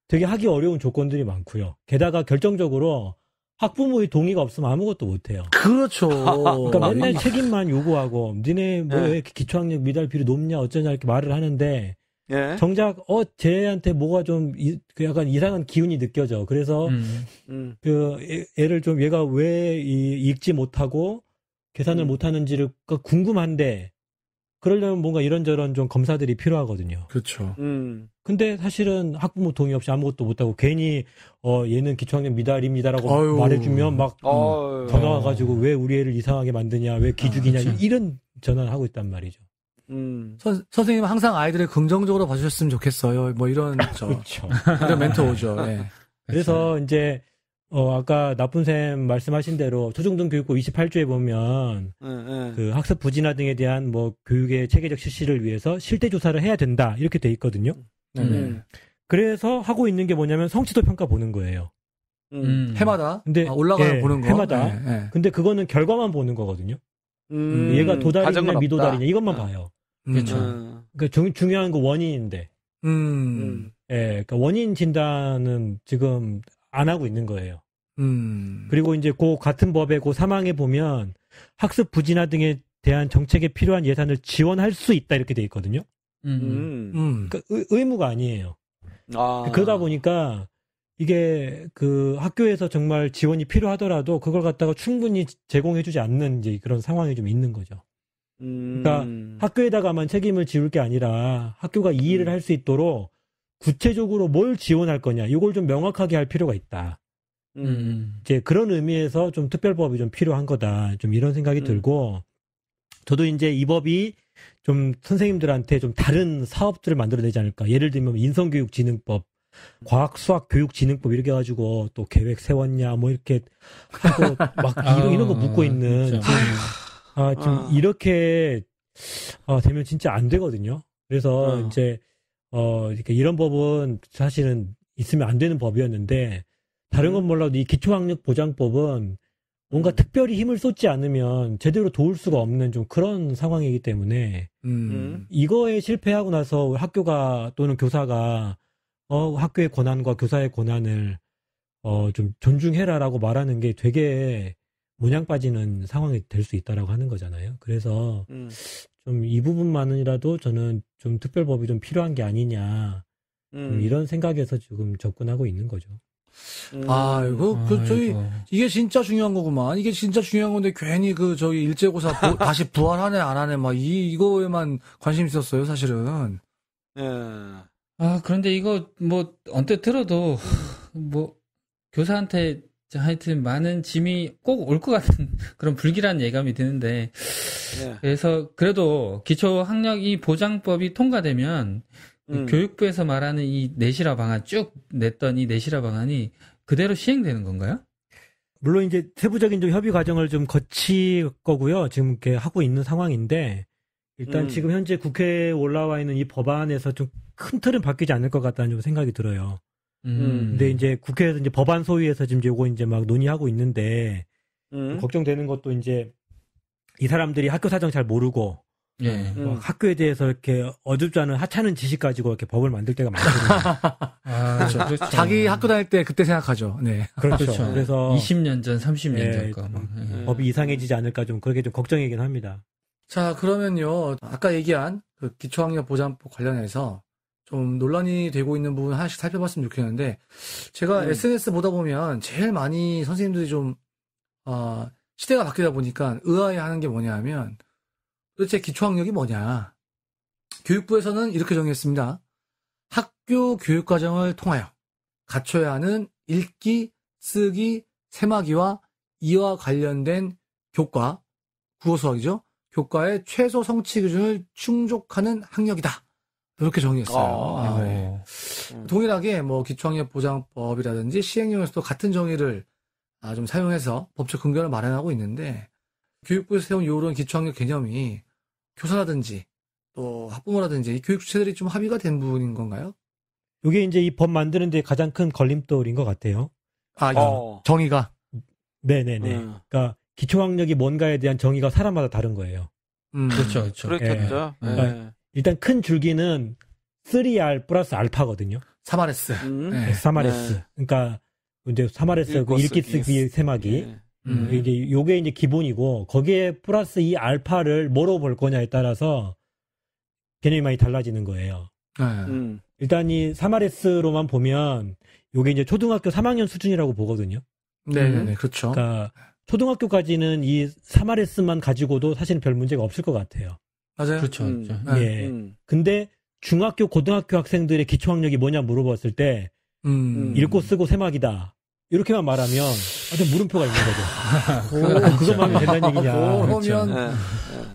되게 하기 어려운 조건들이 많고요. 게다가 결정적으로 학부모의 동의가 없으면 아무것도 못해요. 그렇죠. 그러니까 맨날 책임만 요구하고 니네 뭐 왜 이렇게 기초학력 미달비율이 높냐 어쩌냐 이렇게 말을 하는데 정작 쟤한테 뭐가 좀 약간 이상한 기운이 느껴져. 그래서 그 애를 좀 얘가 왜 읽지 못하고 계산을 못하는지를 궁금한데 그러려면 뭔가 이런저런 좀 검사들이 필요하거든요. 그렇죠. 근데 사실은 학부모 동의 없이 아무것도 못하고 괜히 얘는 기초학력 미달입니다라고 말해주면 막 전화 와가지고 왜 우리 애를 이상하게 만드냐, 왜 기죽이냐 그렇죠. 이런 전화를 하고 있단 말이죠. 선생님 항상 아이들을 긍정적으로 봐주셨으면 좋겠어요. 뭐 이런 그렇죠. 이런 멘트 오죠. 네. 그래서 이제 아까 나쁜 쌤 말씀하신 대로 초중등 교육법 28조에 보면 그 학습 부진화 등에 대한 뭐 교육의 체계적 실시를 위해서 실태 조사를 해야 된다 이렇게 돼 있거든요. 그래서 하고 있는 게 뭐냐면 성취도 평가 보는 거예요. 해마다. 근데 올라가는 보는 거. 해마다. 근데 그거는 결과만 보는 거거든요. 얘가 도달이냐 미도달이냐 이것만 봐요. 그렇죠. 그러니까 중요한 거 원인인데. 그러니까 원인 진단은 지금 안 하고 있는 거예요. 그리고 이제 그 같은 법의 그 3항에 보면 학습 부진화 등에 대한 정책에 필요한 예산을 지원할 수 있다 이렇게 돼 있거든요. 그러니까 의무가 아니에요. 그러다 보니까 이게 그 학교에서 정말 지원이 필요하더라도 그걸 갖다가 충분히 제공해주지 않는 이제 그런 상황이 좀 있는 거죠. 그러니까 학교에다가만 책임을 지울 게 아니라 학교가 이 일을 할 수 있도록 구체적으로 뭘 지원할 거냐, 이걸 좀 명확하게 할 필요가 있다. 이제 그런 의미에서 좀 특별법이 좀 필요한 거다. 좀 이런 생각이 들고, 저도 이제 이 법이 좀 선생님들한테 좀 다른 사업들을 만들어내지 않을까. 예를 들면 인성교육진흥법, 과학수학교육진흥법 이렇게 해가지고 또 계획 세웠냐, 뭐 이렇게 하고 막 이런 거 묻고 있는. 좀 이렇게 되면 진짜 안 되거든요. 그래서 이제 이렇게 이런 법은 사실은 있으면 안 되는 법이었는데 다른 건 몰라도 이 기초학력 보장법은 뭔가 특별히 힘을 쏟지 않으면 제대로 도울 수가 없는 좀 그런 상황이기 때문에 이거에 실패하고 나서 학교가 또는 교사가 학교의 권한과 교사의 권한을 좀 존중해라라고 말하는 게 되게 모냥 빠지는 상황이 될 수 있다라고 하는 거잖아요. 그래서 좀 이 부분만이라도 저는 좀 특별법이 좀 필요한 게 아니냐 이런 생각에서 지금 접근하고 있는 거죠. 이게 진짜 중요한 거구만. 이게 진짜 중요한 건데 괜히 저희 일제고사 다시 부활하네 안 하네 막 이거에만 관심 있었어요 사실은. 그런데 이거 뭐 언뜻 들어도 뭐 교사한테 하여튼 많은 짐이 꼭 올 것 같은 그런 불길한 예감이 드는데 그래서 그래도 기초학력이 보장법이 통과되면 교육부에서 말하는 이 내실화 방안 쭉 냈던 이 내실화 방안이 그대로 시행되는 건가요? 물론 이제 세부적인 좀 협의 과정을 좀 거칠 거고요. 지금 이렇게 하고 있는 상황인데 일단 지금 현재 국회에 올라와 있는 이 법안에서 좀 큰 틀은 바뀌지 않을 것 같다는 좀 생각이 들어요. 근데 이제 국회에서 이제 법안 소위에서 지금 요거 이제 막 논의하고 있는데 걱정되는 것도 이제 이 사람들이 학교 사정 잘 모르고 학교에 대해서 이렇게 어줍지 않은 하찮은 지식 가지고 이렇게 법을 만들 때가 많거든요. 그렇죠. 자기 학교 다닐 때 그때 생각하죠. 네. 그렇죠. 그래서 20년 전, 30년 전 거. 법이 이상해지지 않을까 좀 그렇게 좀 걱정이긴 합니다. 자, 그러면요. 아까 얘기한 그 기초학력 보장법 관련해서 좀 논란이 되고 있는 부분 하나씩 살펴봤으면 좋겠는데 제가 SNS 보다 보면 제일 많이 선생님들이 좀 시대가 바뀌다 보니까 의아해하는 게 뭐냐면 도대체 기초학력이 뭐냐. 교육부에서는 이렇게 정했습니다. 학교 교육과정을 통하여 갖춰야 하는 읽기, 쓰기, 세마기와 이와 관련된 교과, 국어 수학이죠. 교과의 최소 성취 기준을 충족하는 학력이다. 이렇게 정의했어요. 동일하게 뭐 기초학력 보장법이라든지 시행령에서도 같은 정의를 좀 사용해서 법적 근거를 마련하고 있는데 교육부에서 세운 이런 기초학력 개념이 교사라든지 또 학부모라든지 이 교육 주체들이 좀 합의가 된 부분인 건가요? 이게 이제 이 법 만드는 데 가장 큰 걸림돌인 것 같아요. 정의가? 네네네. 그러니까 기초학력이 뭔가에 대한 정의가 사람마다 다른 거예요. 그렇죠. 그렇겠죠. 그러니까 일단 큰 줄기는 3R 플러스 알파거든요. 3RS. 3RS. 그러니까 이제 3RS 읽기, 쓰기, 세마기. 이제 요게 이제 기본이고 거기에 플러스 이 알파를 뭐로 볼 거냐에 따라서 개념이 많이 달라지는 거예요. 일단 이 3RS로만 보면 요게 이제 초등학교 3학년 수준이라고 보거든요. 네네, 그렇죠. 그러니까 초등학교까지는 이 3RS만 가지고도 사실은 별 문제가 없을 것 같아요. 맞아요. 그렇죠. 예. 근데 중학교, 고등학교 학생들의 기초학력이 뭐냐 물어봤을 때 읽고 쓰고 세마기다. 이렇게만 말하면 좀 물음표가 있는 거죠. 그것만 하면 된다는 얘기냐.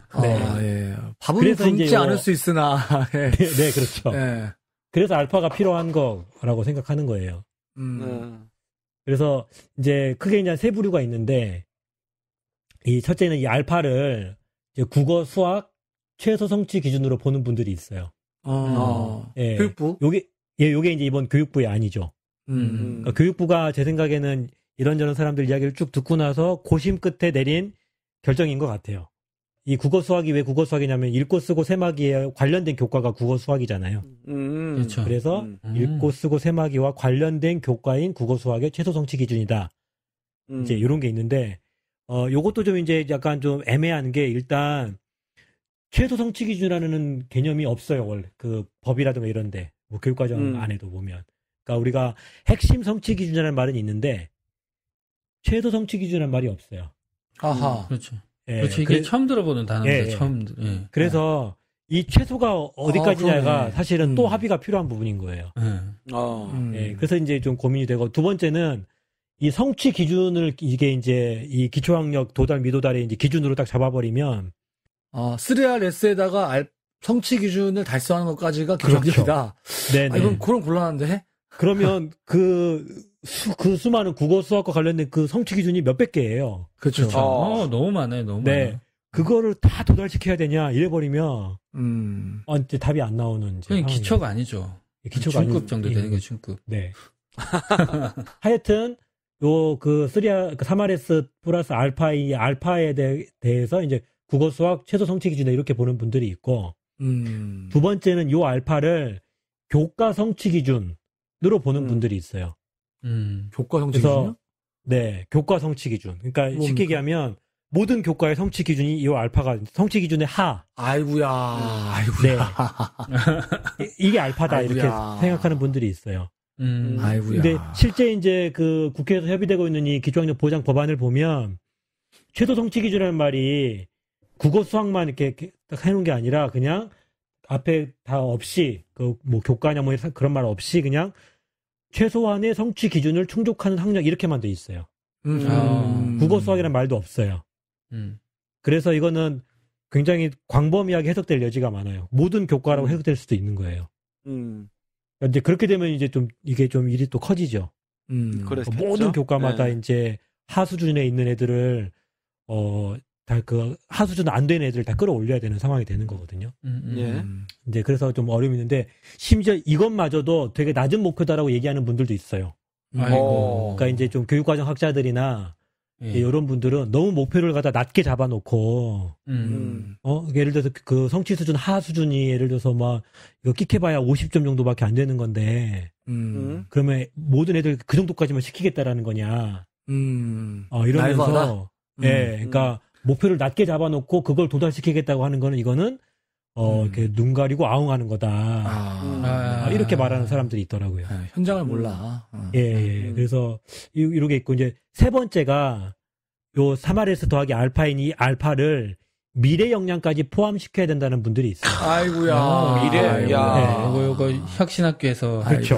그러면 밥은 굶지 않을 수 있으나. 네, 그렇죠. 그래서 알파가 필요한 거라고 생각하는 거예요. 그래서 이제 크게 이제 세 부류가 있는데 이 첫째는 이 알파를 이제 국어, 수학 최소 성취 기준으로 보는 분들이 있어요. 교육부? 요게 이제 이번 교육부의 아니죠. 그러니까 교육부가 제 생각에는 이런저런 사람들 이야기를 쭉 듣고 나서 고심 끝에 내린 결정인 것 같아요. 이 국어 수학이 왜 국어 수학이냐면 읽고 쓰고 세마기에 관련된 교과가 국어 수학이잖아요. 그렇죠. 그래서 읽고 쓰고 세마기와 관련된 교과인 국어 수학의 최소 성취 기준이다. 이제 이런 게 있는데 요것도 좀 이제 약간 좀 애매한 게 일단 최소 성취 기준이라는 개념이 없어요. 원래 그 법이라든가 이런데 뭐 교육과정 안에도 보면. 그러니까 우리가 핵심 성취 기준이라는 말은 있는데 최소 성취 기준이라는 말이 없어요. 아하. 그렇죠. 그렇죠. 이게 처음 들어보는 단어인데 처음. 그래서 이 최소가 어디까지냐가 사실은 또 합의가 필요한 부분인 거예요. 그래서 이제 좀 고민이 되고 두 번째는 이 성취 기준을 이게 이제 이 기초학력 도달 미도달의 이제 기준으로 딱 잡아버리면 3RS에다가 성취 기준을 달성하는 것까지가 기초학력이다. 네네. 이건 그럼 곤란한데? 그러면 그 수많은 국어 수학과 관련된 그 성취 기준이 몇백 개예요. 그렇죠. 너무 많아요. 너무 많아요. 그거를 다 도달시켜야 되냐 이래버리면 이제 답이 안 나오는. 그냥 기초가 아니죠. 기초가 중급 정도 되는 거 중급. 네. 하여튼 그 3RS 플러스 알파에 대해서 이제 국어 수학 최소 성취 기준에 이렇게 보는 분들이 있고, 두 번째는 요 알파를 교과 성취 기준으로 보는 분들이 있어요. 교과 성취 기준이요? 네, 교과 성취 기준. 그러니까 쉽게 얘기하면 모든 교과의 성취 기준이 이 알파가 성취 기준의 하. 아이고야. 네. 이게 알파다 이렇게 생각하는 분들이 있어요. 아이고야. 근데 실제 이제 그 국회에서 협의되고 있는 이 기초학력 보장 법안을 보면 최소 성취 기준이라는 말이 국어 수학만 이렇게 딱 해놓은 게 아니라 그냥 앞에 다 없이 그 뭐 교과냐 뭐 그런 말 없이 그냥 최소한의 성취 기준을 충족하는 학력 이렇게만 돼 있어요. 국어 수학이라는 말도 없어요. 그래서 이거는 굉장히 광범위하게 해석될 여지가 많아요. 모든 교과라고 해석될 수도 있는 거예요. 이제 그렇게 되면 이제 좀 이게 좀 일이 또 커지죠. 모든 교과마다 네. 이제 하 수준에 있는 애들을 다 그 하 수준 안 되는 애들을 다 끌어올려야 되는 상황이 되는 거거든요. 예. 이제 그래서 좀 어려움이 있는데 심지어 이것마저도 되게 낮은 목표다라고 얘기하는 분들도 있어요. 그러니까 이제 좀 교육과정 학자들이나 이런 분들은 너무 목표를 갖다 낮게 잡아놓고 예를 들어서 그 성취 수준 하 수준이 예를 들어서 막 이거 끽해봐야 50점 정도밖에 안 되는 건데 그러면 모든 애들 그 정도까지만 시키겠다라는 거냐 이러면서 그러니까 목표를 낮게 잡아놓고 그걸 도달시키겠다고 하는 거는 이거는 이렇게 눈 가리고 아웅하는 거다. 이렇게 말하는 사람들이 있더라고요. 현장을 몰라. 그래서 이렇게 있고 이제 세 번째가 요 3RS 더하기 알파인 이 알파를 미래 역량까지 포함시켜야 된다는 분들이 있어요. 아이고야. 미래. 야. 이거 혁신학교에서 그렇죠.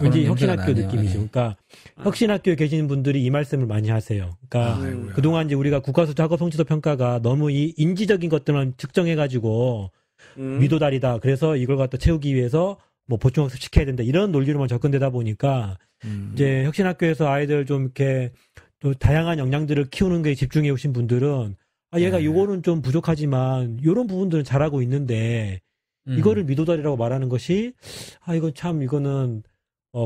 왠지 혁신학교 느낌이죠. 그러니까 혁신학교에 계시는 분들이 이 말씀을 많이 하세요. 그러니까 그동안 이제 우리가 국가수조 학업 성취도 평가가 너무 이 인지적인 것들만 측정해가지고 미도달이다. 그래서 이걸 갖다 채우기 위해서 뭐 보충학습 시켜야 된다. 이런 논리로만 접근되다 보니까 이제 혁신학교에서 아이들 좀 이렇게 또 다양한 역량들을 키우는 게 집중해 오신 분들은 얘가 요거는 좀 부족하지만 요런 부분들은 잘하고 있는데 이거를 미도달이라고 말하는 것이 이거는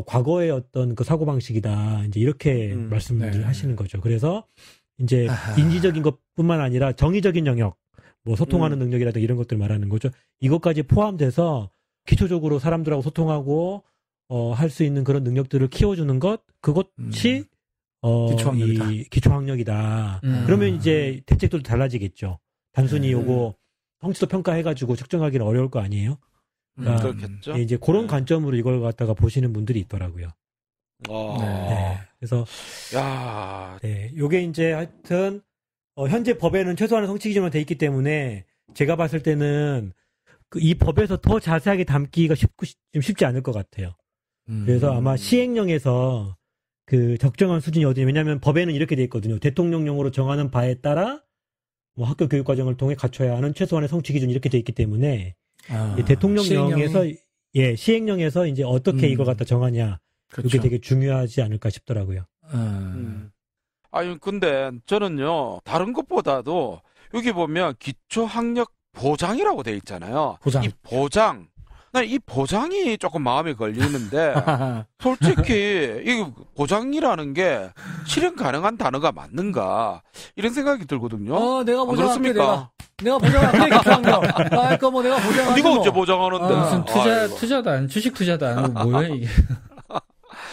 과거의 어떤 그 사고방식이다. 이제 이렇게 말씀을 하시는 거죠. 그래서 이제 인지적인 것뿐만 아니라 정의적인 영역, 뭐 소통하는 능력이라든가 이런 것들 말하는 거죠. 이것까지 포함돼서 기초적으로 사람들하고 소통하고 할 수 있는 그런 능력들을 키워주는 그것이 기초학력이다. 그러면 이제 대책들도 달라지겠죠. 단순히 요거 성취도 평가해가지고 측정하기는 어려울 거 아니에요? 그러니까 그렇겠죠. 이제 그런 관점으로 이걸 갖다가 보시는 분들이 있더라고요. 그래서 요게 이제 하여튼 현재 법에는 최소한의 성취 기준으로 돼 있기 때문에 제가 봤을 때는 이 법에서 더 자세하게 담기가 쉽지 않을 것 같아요. 그래서 아마 시행령에서 그 적정한 수준이 어디냐. 왜냐하면 법에는 이렇게 돼 있거든요. 대통령령으로 정하는 바에 따라 뭐 학교 교육 과정을 통해 갖춰야 하는 최소한의 성취 기준 이렇게 돼 있기 때문에 대통령령에서 시행령에서 이제 어떻게 이걸 갖다 정하냐. 그렇죠. 이게 되게 중요하지 않을까 싶더라고요. 아니 근데 저는요 다른 것보다도 여기 보면 기초학력 보장이라고 돼 있잖아요. 이 보장이 조금 마음에 걸리는데 솔직히 이 보장이라는 게 실현 가능한 단어가 맞는가 이런 생각이 들거든요. 내가 보장할게. 내가 보장할게. 기초학력. 뭐 내가 보장하지. 네가 언제 보장하는데? 무슨 투자도 안 주식 투자도 안 하고 뭐야 이게.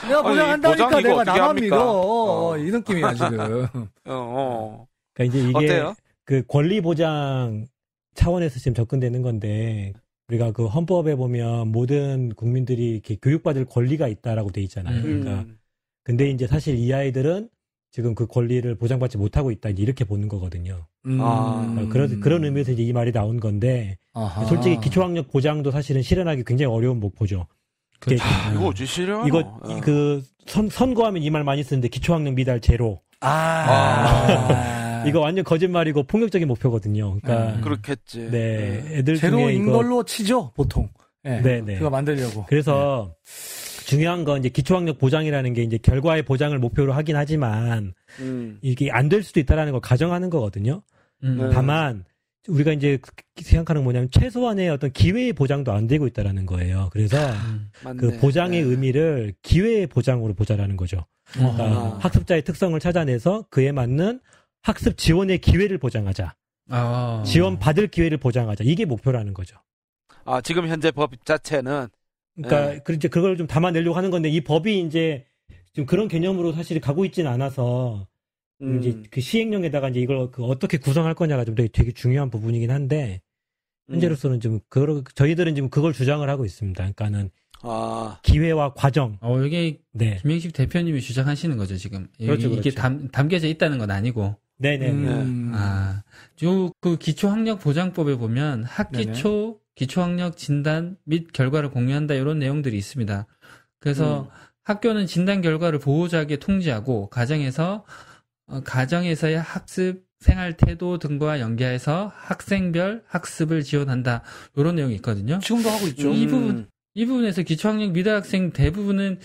내가 보장한다니까 내가 나만 믿어. 이 느낌이야 지금. 그러니까 이제 이게 어때요? 그 권리 보장 차원에서 지금 접근되는 건데 우리가 그 헌법에 보면 모든 국민들이 이렇게 교육받을 권리가 있다라고 돼 있잖아요. 그러니까 근데 이제 사실 이 아이들은 지금 그 권리를 보장받지 못하고 있다 이렇게 보는 거거든요. 그런 의미에서 이제 이 말이 나온 건데 솔직히 기초학력 보장도 사실은 실현하기 굉장히 어려운 목표죠. 이거 어찌 실현? 이거 선거하면 이 말 많이 쓰는데 기초학력 미달 제로. 이거 완전 거짓말이고 폭력적인 목표거든요. 그러니까 그렇겠지. 네, 애들 제로인 중에 걸로 치죠 보통. 네. 그거 만들려고. 그래서 중요한 건 이제 기초학력 보장이라는 게 이제 결과의 보장을 목표로 하긴 하지만 이게 안 될 수도 있다라는 걸 가정하는 거거든요. 다만 우리가 이제 생각하는 뭐냐면 최소한의 어떤 기회의 보장도 안 되고 있다라는 거예요. 그래서 그 보장의 의미를 기회의 보장으로 보자라는 거죠. 그러니까 학습자의 특성을 찾아내서 그에 맞는 학습 지원의 기회를 보장하자. 지원 받을 기회를 보장하자. 이게 목표라는 거죠. 지금 현재 법 자체는 그러니까 이제 그걸 좀 담아내려고 하는 건데 이 법이 이제 좀 그런 개념으로 사실 가고 있지는 않아서 이제 그 시행령에다가 이제 이걸 어떻게 구성할 거냐가 좀 되게 중요한 부분이긴 한데 현재로서는 좀 저희들은 지금 그걸 주장을 하고 있습니다. 그러니까는 기회와 과정. 이게 김영식 대표님이 주장하시는 거죠 지금. 그렇죠, 이게 그렇죠. 담겨져 있다는 건 아니고. 네네. 그 기초학력보장법에 보면 학기 초 기초학력 진단 및 결과를 공유한다 이런 내용들이 있습니다. 그래서 학교는 진단 결과를 보호자에게 통지하고 가정에서의 학습 생활 태도 등과 연계해서 학생별 학습을 지원한다 이런 내용이 있거든요. 지금도 하고 있죠. 이 부분에서 기초학력 미달 학생 대부분은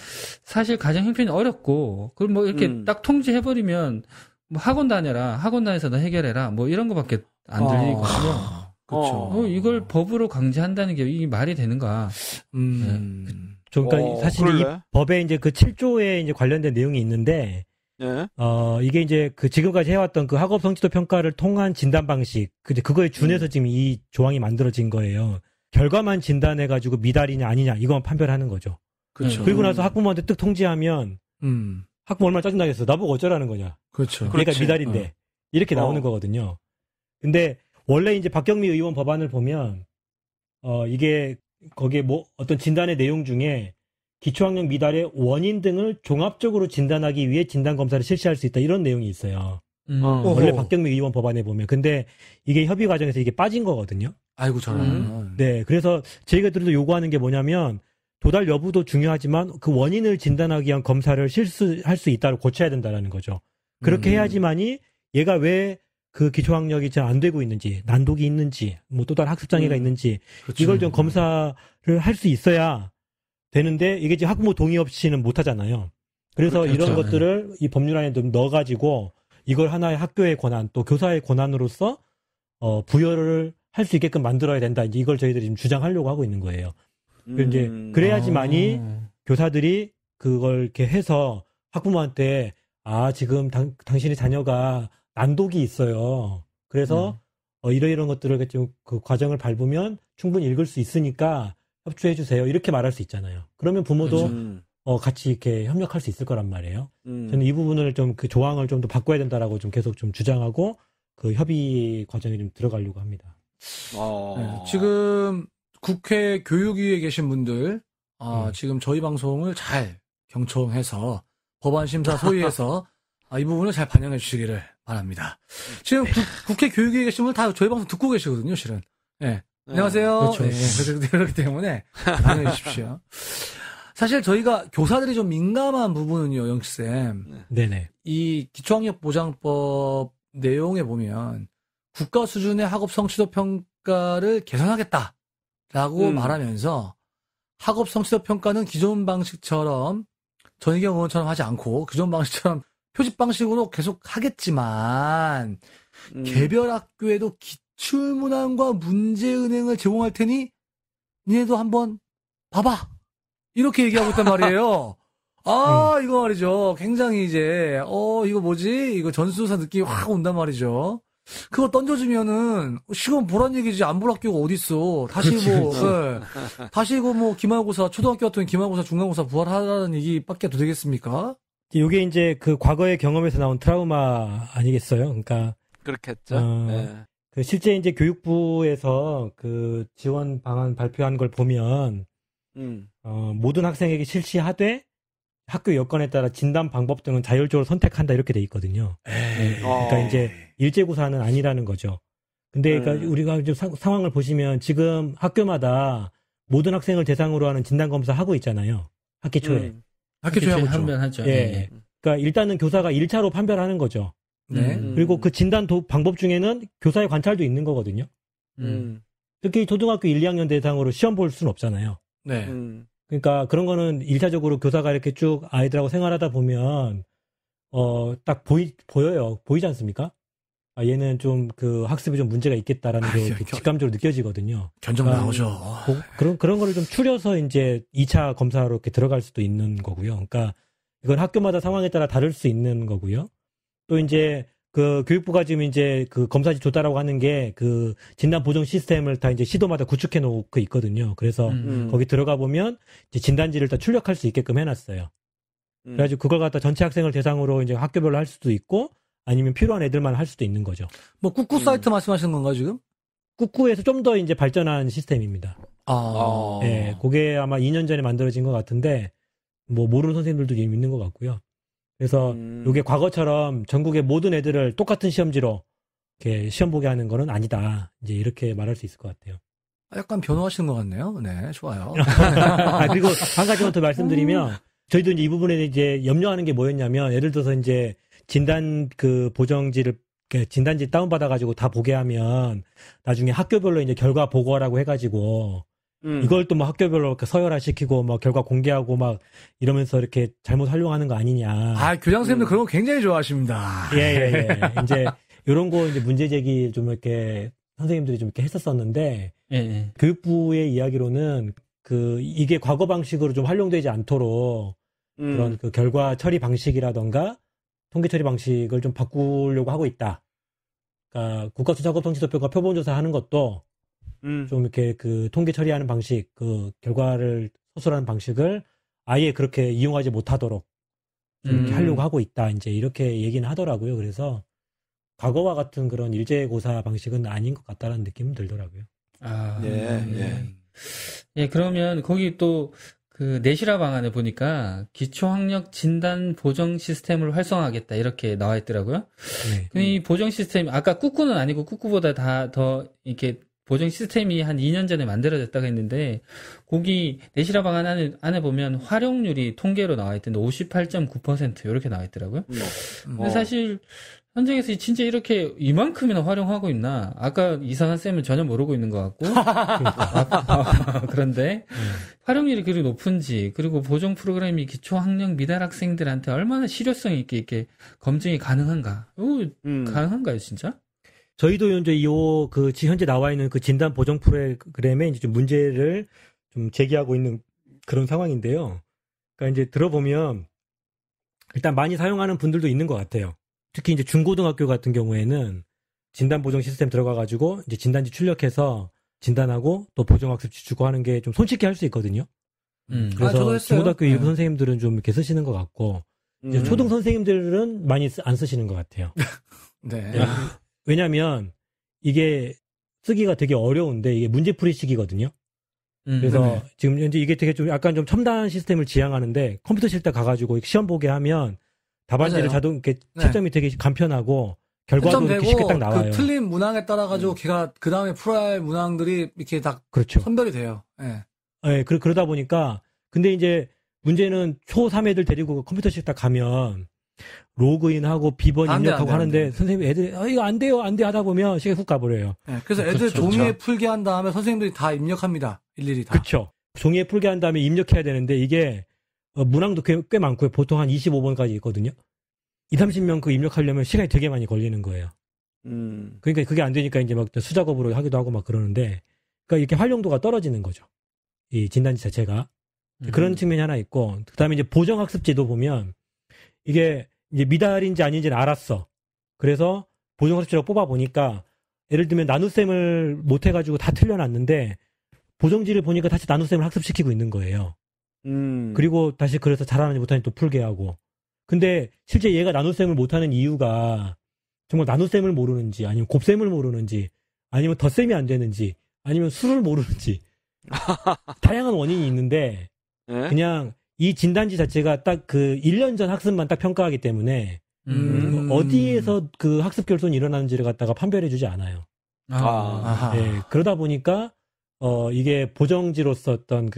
사실 가정 형편이 어렵고 그걸 뭐 이렇게 딱 통지해버리면 뭐 학원 다녀라, 학원 다녀서 너 해결해라, 뭐 이런 거밖에 안 들리거든요. 그렇죠. 이걸 법으로 강제한다는 게 이게 말이 되는가? 그러니까 사실 이 법에 이제 그 7조에 이제 관련된 내용이 있는데, 이게 이제 그 지금까지 해왔던 그 학업 성취도 평가를 통한 진단 방식, 그거에 준해서 지금 이 조항이 만들어진 거예요. 결과만 진단해가지고 미달이냐 아니냐 이건 판별하는 거죠. 그렇죠. 그리고 나서 학부모한테 뜩 통지하면 학부모 얼마나 짜증나겠어. 나보고 어쩌라는 거냐. 그렇죠. 그러니까 미달인데 이렇게 나오는 거거든요. 근데 원래 이제 박경미 의원 법안을 보면 이게 거기에 뭐 어떤 진단의 내용 중에 기초학력 미달의 원인 등을 종합적으로 진단하기 위해 진단검사를 실시할 수 있다 이런 내용이 있어요. 원래 박경미 의원 법안에 보면. 근데 이게 협의 과정에서 이게 빠진 거거든요. 아이고 저런. 네, 그래서 저희들도 요구하는 게 뭐냐면 도달 여부도 중요하지만 그 원인을 진단하기 위한 검사를 실수할 수 있다고 고쳐야 된다는 거죠. 그렇게 해야지만이 얘가 왜 그 기초학력이 잘 안 되고 있는지, 난독이 있는지, 뭐 또 다른 학습 장애가 있는지 그렇죠. 이걸 좀 검사를 할 수 있어야 되는데 이게 지금 학부모 동의 없이는 못 하잖아요. 그래서 그렇죠. 이런 것들을 이 법률 안에 좀 넣어가지고 이걸 하나의 학교의 권한 또 교사의 권한으로서 부여를 할 수 있게끔 만들어야 된다. 이제 이걸 저희들이 지금 주장하려고 하고 있는 거예요. 이제 그래야지만이 교사들이 그걸 이렇게 해서 학부모한테 지금 당신의 자녀가 난독이 있어요. 그래서 이런 것들을 좀 그 과정을 밟으면 충분히 읽을 수 있으니까 협조해 주세요. 이렇게 말할 수 있잖아요. 그러면 부모도 같이 이렇게 협력할 수 있을 거란 말이에요. 저는 이 부분을 좀 그 조항을 좀 더 바꿔야 된다라고 좀 계속 좀 주장하고 그 협의 과정에 좀 들어가려고 합니다. 네, 지금 국회 교육위에 계신 분들 지금 저희 방송을 잘 경청해서 법안 심사 소위에서 이 부분을 잘 반영해 주시기를 바랍니다. 지금 국회 교육위에 계신 분들 다 저희 방송 듣고 계시거든요, 실은. 네. 안녕하세요. 그렇죠. 네, 그렇기 때문에 반영해 주십시오. 사실 저희가 교사들이 좀 민감한 부분은요, 영식쌤. 네네. 이 기초학력 보장법 내용에 보면 국가 수준의 학업 성취도 평가를 개선하겠다라고 말하면서 학업 성취도 평가는 기존 방식처럼 전희경 의원처럼 하지 않고 기존 방식처럼 표집 방식으로 계속 하겠지만 개별 학교에도 기출문항과 문제은행을 제공할 테니 니네도 한번 봐봐 이렇게 얘기하고 있단 말이에요. 이거 말이죠. 굉장히 이제 이거 뭐지? 이거 전수조사 느낌이 확 온단 말이죠. 그거 던져주면은 시험 보란 얘기지 안 볼 학교가 어딨어. 다시 다시 이거 뭐 기말고사 초등학교 같은 기말고사 중간고사 부활하라는 얘기밖에 더 되겠습니까? 이게 이제 그 과거의 경험에서 나온 트라우마 아니겠어요? 그러니까 그렇겠죠. 네. 그 실제 이제 교육부에서 그 지원 방안 발표한 걸 보면 모든 학생에게 실시하되 학교 여건에 따라 진단 방법 등은 자율적으로 선택한다 이렇게 돼 있거든요. 그러니까 이제 일제고사는 아니라는 거죠. 근데 그러니까 우리가 좀 상황을 보시면 지금 학교마다 모든 학생을 대상으로 하는 진단 검사 하고 있잖아요. 학기 초에. 학기 초에 판별하죠. 예. 그러니까 일단은 교사가 1차로 판별하는 거죠. 네. 그리고 그 진단 방법 중에는 교사의 관찰도 있는 거거든요. 특히 초등학교 1, 2학년 대상으로 시험 볼 수는 없잖아요. 네. 그러니까 그런 거는 1차적으로 교사가 이렇게 쭉 아이들하고 생활하다 보면 딱 보여요. 보이지 않습니까? 얘는 좀 그 학습에 좀 문제가 있겠다라는 게 직감적으로 느껴지거든요. 견적 나오죠. 그런 거를 좀 추려서 이제 2차 검사로 이렇게 들어갈 수도 있는 거고요. 그러니까 이건 학교마다 상황에 따라 다를 수 있는 거고요. 또 이제 그 교육부가 지금 이제 그 검사지 줬다라고 하는 게 그 진단 보정 시스템을 다 이제 시도마다 구축해 놓고 있거든요. 그래서 거기 들어가 보면 이제 진단지를 다 출력할 수 있게끔 해놨어요. 그래가지고 그걸 갖다 전체 학생을 대상으로 이제 학교별로 할 수도 있고 아니면 필요한 애들만 할 수도 있는 거죠. 뭐 꾹꾹 사이트 말씀하시는 건가요 지금? 꾹꾹에서 좀 더 이제 발전한 시스템입니다. 예, 그게 아마 2년 전에 만들어진 것 같은데 뭐 모르는 선생님들도 있는 것 같고요. 그래서 이게 과거처럼 전국의 모든 애들을 똑같은 시험지로 이렇게 시험 보게 하는 거는 아니다. 이제 이렇게 말할 수 있을 것 같아요. 약간 변호하시는 것 같네요. 네, 좋아요. 그리고 한 가지만 더 말씀드리면 저희도 이제 이 부분에 이제 염려하는 게 뭐였냐면 예를 들어서 이제 진단 그 보정지를 진단지 다운받아가지고 다 보게 하면 나중에 학교별로 이제 결과 보고하라고 해가지고 이걸 또 뭐 학교별로 이렇게 서열화시키고 뭐 결과 공개하고 막 이러면서 이렇게 잘못 활용하는 거 아니냐. 교장 선생님들 그런 거 굉장히 좋아하십니다. 예. 이제 이런 거 이제 문제 제기 좀 이렇게 선생님들이 좀 이렇게 했었었는데 교육부의 이야기로는 그 이게 과거 방식으로 좀 활용되지 않도록 그런 그 결과 처리 방식이라던가 통계 처리 방식을 좀 바꾸려고 하고 있다. 그러니까 국가수작업통지도표가 표본조사 하는 것도 좀 이렇게 그 통계 처리하는 방식, 그 결과를 서술하는 방식을 아예 그렇게 이용하지 못하도록 좀 이렇게 하려고 하고 있다. 이제 이렇게 얘기는 하더라고요. 그래서 과거와 같은 그런 일제고사 방식은 아닌 것 같다라는 느낌은 들더라고요. 예, 그러면 거기 또 그 내실화 방안을 보니까 기초학력 진단 보정 시스템을 활성화하겠다 이렇게 나와 있더라고요. 이 보정 시스템 아까 꾹꾹는 아니고 꾹꾹보다 더 이렇게 보정 시스템이 한 2년 전에 만들어졌다고 했는데 거기 내실화 방안 안에 보면 활용률이 통계로 나와 있던데 58.9% 이렇게 나와 있더라고요. 근데 사실 현장에서 진짜 이렇게 이만큼이나 활용하고 있나? 아까 이상한 쌤은 전혀 모르고 있는 것 같고. 그런데 활용률이 그리 높은지 그리고 보정 프로그램이 기초학력 미달 학생들한테 얼마나 실효성 있게 이렇게 검증이 가능한가? 가능한가요, 진짜? 저희도 이제 그 현재 나와 있는 그 진단 보정 프로그램에 이제 좀 문제를 좀 제기하고 있는 그런 상황인데요. 그러니까 이제 들어보면 일단 많이 사용하는 분들도 있는 것 같아요. 특히 이제 중고등학교 같은 경우에는 진단 보정 시스템 들어가가지고 이제 진단지 출력해서 진단하고 또 보정 학습지 주고 하는 게 좀 손쉽게 할 수 있거든요. 그래서 중고등학교 일부 선생님들은 좀 이렇게 쓰시는 것 같고 이제 초등 선생님들은 많이 안 쓰시는 것 같아요. 네. 왜냐하면 이게 쓰기가 되게 어려운데 이게 문제풀이식이거든요. 그래서 지금 현재 이게 되게 좀 약간 좀 첨단 시스템을 지향하는데 컴퓨터실 때 가가지고 시험 보게 하면 답안지를 자동 이렇게 채점이 되게 간편하고 결과도 이렇게 쉽게 딱 나와요. 그 틀린 문항에 따라 가지고 걔가 그 다음에 풀어야 할 문항들이 이렇게 다 선별이 돼요. 네, 그러다 보니까 근데 이제 문제는 초3 애들 데리고 컴퓨터실 딱 가면 로그인하고 비번 입력하고 하는데 선생님이 애들이 이거 안 돼요 하다 보면 시간이 훅 가버려요. 그래서 애들 종이에 풀게 한 다음에 선생님들이 다 입력합니다. 일일이 다. 그렇죠. 종이에 풀게 한 다음에 입력해야 되는데 이게 문항도 꽤 많고요. 보통 한 25번까지 있거든요. 20-30명 그 입력하려면 시간이 되게 많이 걸리는 거예요. 그러니까 그게 안 되니까 이제 막 수작업으로 하기도 하고 막 그러는데, 그러니까 이렇게 활용도가 떨어지는 거죠. 이 진단지 자체가. 그런 측면이 하나 있고, 그 다음에 이제 보정학습지도 보면, 이게 이제 미달인지 아닌지는 알았어. 그래서 보정학습지라고 뽑아보니까, 예를 들면 나눗셈을 못해가지고 다 틀려놨는데, 보정지를 보니까 다시 나눗셈을 학습시키고 있는 거예요. 그리고 다시 그래서 잘하는지 못하는지 또 풀게 하고. 근데 실제 얘가 나눗셈을 못하는 이유가 정말 나눗셈을 모르는지 아니면 곱셈을 모르는지 아니면 덧셈이 안 되는지 아니면 수를 모르는지 다양한 원인이 있는데 그냥 이 진단지 자체가 딱 그 1년 전 학습만 딱 평가하기 때문에 어디에서 그 학습 결손이 일어나는지를 갖다가 판별해 주지 않아요. 네, 그러다 보니까 이게 보정지로서 어떤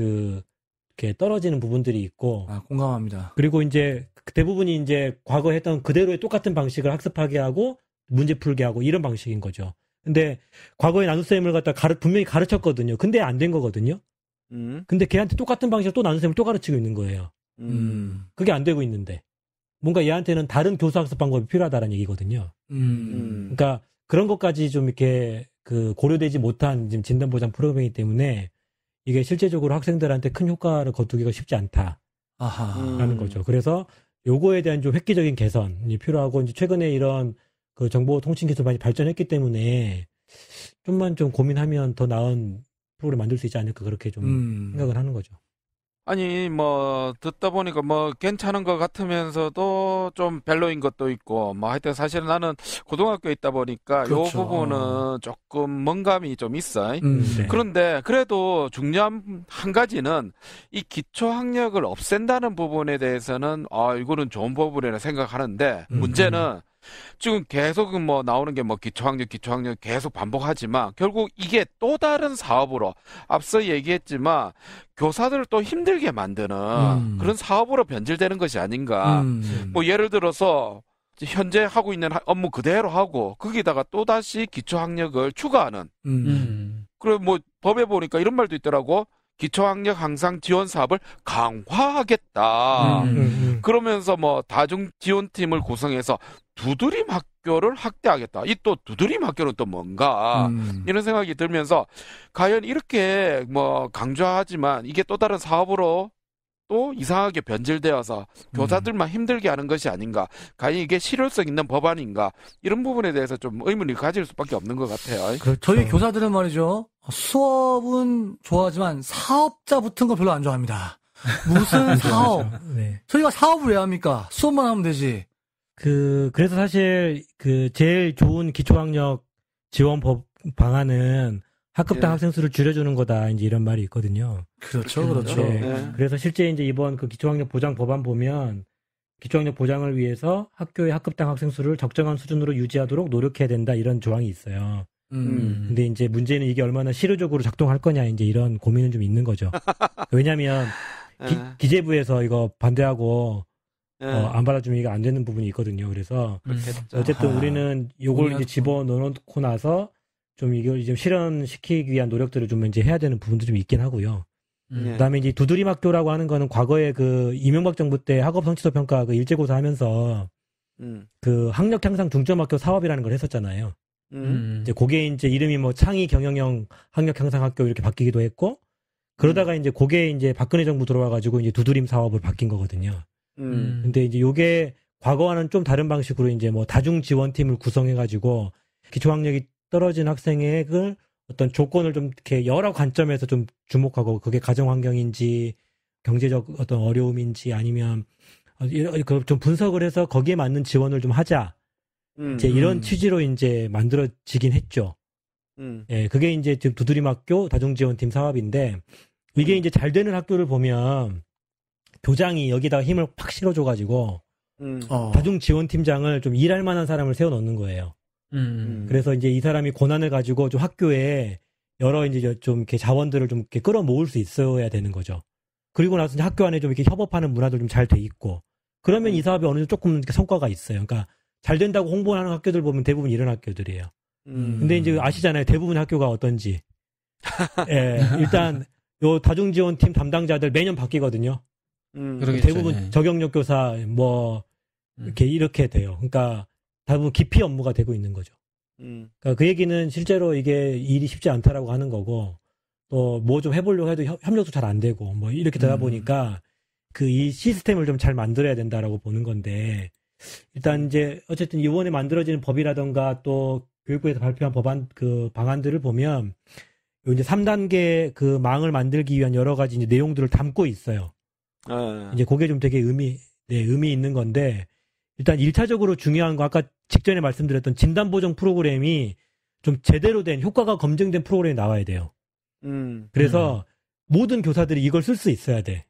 이렇게 떨어지는 부분들이 있고. 공감합니다. 그리고 이제 대부분이 이제 과거 했던 그대로의 똑같은 방식을 학습하게 하고 문제 풀게 하고 이런 방식인 거죠. 근데 과거에 나눗셈을 갖다 분명히 가르쳤거든요. 근데 안 된 거거든요. 근데 걔한테 똑같은 방식으로 또 나눗셈을 또 가르치고 있는 거예요. 그게 안 되고 있는데. 뭔가 얘한테는 다른 교사 학습 방법이 필요하다는 얘기거든요. 그러니까 그런 것까지 좀 이렇게 그 고려되지 못한 지금 진단보장 프로그램이기 때문에 이게 실제적으로 학생들한테 큰 효과를 거두기가 쉽지 않다라는 거죠. 그래서 요거에 대한 좀 획기적인 개선이 필요하고 이제 최근에 이런 그 정보 통신 기술 많이 발전했기 때문에 좀만 좀 고민하면 더 나은 프로그램 만들 수 있지 않을까 그렇게 좀 생각을 하는 거죠. 아니 뭐 듣다 보니까 뭐 괜찮은 것 같으면서도 좀 별로인 것도 있고 뭐 하여튼 사실은 나는 고등학교에 있다 보니까 그렇죠. 요 부분은 조금 뭔감이 좀 있어. 네. 그런데 그래도 중요한 한 가지는 이 기초학력을 없앤다는 부분에 대해서는 이거는 좋은 부분이라 생각하는데 문제는 지금 계속 뭐 나오는 게 뭐 기초학력 계속 반복하지만 결국 이게 또 다른 사업으로 앞서 얘기했지만 교사들을 또 힘들게 만드는 그런 사업으로 변질되는 것이 아닌가. 뭐 예를 들어서 현재 하고 있는 업무 그대로 하고 거기다가 또 다시 기초학력을 추가하는. 그리고 뭐 법에 보니까 이런 말도 있더라고. 기초학력 향상 지원 사업을 강화하겠다. 그러면서 뭐 다중 지원팀을 구성해서 두드림 학교를 확대하겠다. 이 또 두드림 학교는 또 뭔가 이런 생각이 들면서 과연 이렇게 뭐 강조하지만 이게 또 다른 사업으로 또 이상하게 변질되어서 교사들만 힘들게 하는 것이 아닌가. 과연 이게 실효성 있는 법안인가. 이런 부분에 대해서 좀 의문을 가질 수밖에 없는 것 같아요. 그렇죠. 저희 교사들은 말이죠. 수업은 좋아하지만 사업자 붙은 거 별로 안 좋아합니다. 무슨 사업? 네. 저희가 사업을 왜 합니까? 수업만 하면 되지. 그래서 사실 제일 좋은 기초학력 지원 방안은 학급당 학생 수를 줄여주는 거다, 이제 이런 말이 있거든요. 그렇죠. 네. 그래서 실제 이제 이번 그 기초학력 보장 법안 보면 기초학력 보장을 위해서 학교의 학급당 학생 수를 적정한 수준으로 유지하도록 노력해야 된다, 이런 조항이 있어요. 근데 이제 문제는 이게 얼마나 실효적으로 작동할 거냐, 이제 이런 고민은 좀 있는 거죠. 왜냐면 기재부에서 이거 반대하고 안 받아주면 이게 안 되는 부분이 있거든요. 그래서 어쨌든 우리는 요걸 이제 집어넣고 나서 좀 이걸 좀 실현시키기 위한 노력들을 좀 이제 해야 되는 부분도 좀 있긴 하고요. 그다음에 이제 두드림 학교라고 하는 거는 과거에 그 이명박 정부 때 학업 성취도 평가 그 일제고사 하면서 그 학력 향상 중점 학교 사업이라는 걸 했었잖아요. 이제 그게 이제 이름이 뭐 창의 경영형 학력 향상 학교 이렇게 바뀌기도 했고, 그러다가 이제 그게 이제 박근혜 정부 들어와가지고 이제 두드림 사업을 바뀐 거거든요. 근데 이제 요게 과거와는 좀 다른 방식으로 이제 뭐 다중 지원팀을 구성해가지고 기초학력이 떨어진 학생의 그 어떤 조건을 좀 이렇게 여러 관점에서 좀 주목하고, 그게 가정 환경인지 경제적 어떤 어려움인지 아니면 좀 분석을 해서 거기에 맞는 지원을 좀 하자. 이제 이런 취지로 이제 만들어지긴 했죠. 예, 그게 이제 지금 두드림 학교 다중 지원팀 사업인데, 이게 이제 잘 되는 학교를 보면 교장이 여기다가 힘을 확 실어줘가지고 다중 지원팀장을 좀 일할 만한 사람을 세워 넣는 거예요. 그래서 이제 이 사람이 권한을 가지고 좀 학교에 여러 이제 좀 이렇게 자원들을 좀 이렇게 끌어모을 수 있어야 되는 거죠. 그리고 나서 이제 학교 안에 좀 이렇게 협업하는 문화도 좀 잘 돼 있고, 그러면 이 사업이 어느 정도 조금 이렇게 성과가 있어요. 그러니까 잘 된다고 홍보하는 학교들 보면 대부분 이런 학교들이에요. 근데 이제 아시잖아요. 대부분 학교가 어떤지. 예, 일단 요 다중지원팀 담당자들 매년 바뀌거든요. 그러겠죠, 대부분 네. 적용력 교사 뭐 이렇게 돼요. 그러니까 대부분 기피 업무가 되고 있는 거죠. 그러니까 그 얘기는 실제로 이게 일이 쉽지 않다라고 하는 거고, 또 뭐 좀 해보려고 해도 협력도 잘 안 되고 뭐 이렇게 되다 보니까 이 시스템을 좀 잘 만들어야 된다라고 보는 건데, 일단 이제 어쨌든 이번에 만들어지는 법이라던가 또 교육부에서 발표한 방안들을 보면 이제 3단계 그 망을 만들기 위한 여러 가지 이제 내용들을 담고 있어요. 이제 그게 좀 되게 의미 있는 건데, 일단 1차적으로 중요한 거 아까 직전에 말씀드렸던 진단보정 프로그램이 좀 제대로 된 효과가 검증된 프로그램이 나와야 돼요. 그래서 모든 교사들이 이걸 쓸 수 있어야 돼.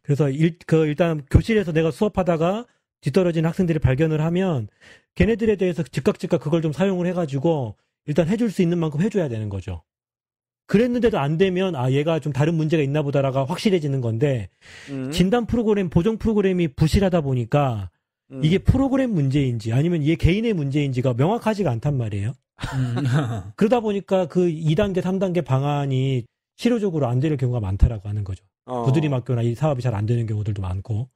그래서 일단 교실에서 내가 수업하다가 뒤떨어진 학생들이 발견을 하면 걔네들에 대해서 즉각 그걸 좀 사용을 해가지고 일단 해줄 수 있는 만큼 해줘야 되는 거죠. 그랬는데도 안 되면 얘가 좀 다른 문제가 있나 보다라가 확실해지는 건데, 진단 프로그램, 보정 프로그램이 부실하다 보니까 이게 프로그램 문제인지 아니면 얘 개인의 문제인지가 명확하지가 않단 말이에요. 그러다 보니까 그 2단계, 3단계 방안이 실효적으로 안 되는 경우가 많다라고 하는 거죠. 두드림 학교나 이 사업이 잘 안 되는 경우들도 많고.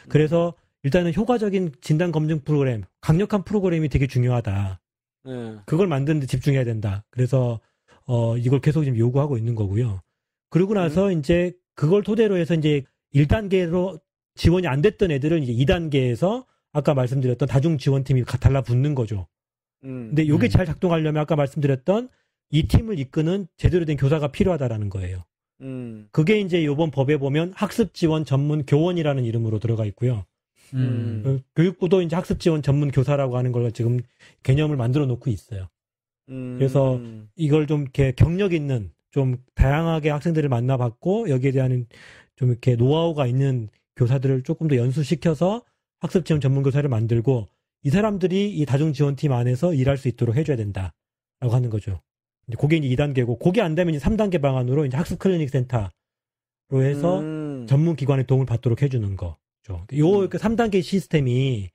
그래서 일단은 효과적인 진단 검증 프로그램, 강력한 프로그램이 되게 중요하다. 그걸 만드는데 집중해야 된다. 그래서 이걸 계속 지금 요구하고 있는 거고요. 그러고 나서 이제 그걸 토대로 해서 이제 1단계로 지원이 안 됐던 애들은 이제 2단계에서 아까 말씀드렸던 다중 지원팀이 달라붙는 거죠. 근데 이게 잘 작동하려면 아까 말씀드렸던 이 팀을 이끄는 제대로 된 교사가 필요하다라는 거예요. 그게 이제 이번 법에 보면 학습 지원 전문 교원이라는 이름으로 들어가 있고요. 교육부도 이제 학습 지원 전문 교사라고 하는 걸 지금 개념을 만들어 놓고 있어요. 그래서 이걸 좀 이렇게 경력 있는 좀 다양하게 학생들을 만나봤고 여기에 대한 좀 이렇게 노하우가 있는 교사들을 조금 더 연수시켜서 학습 지원 전문 교사를 만들고 이 사람들이 이 다중 지원팀 안에서 일할 수 있도록 해줘야 된다라고 하는 거죠. 이제 그게 이제 2단계고 그게 안 되면 이제 3단계 방안으로 이제 학습 클리닉 센터로 해서 전문 기관의 도움을 받도록 해주는 거죠. 요 3단계 시스템이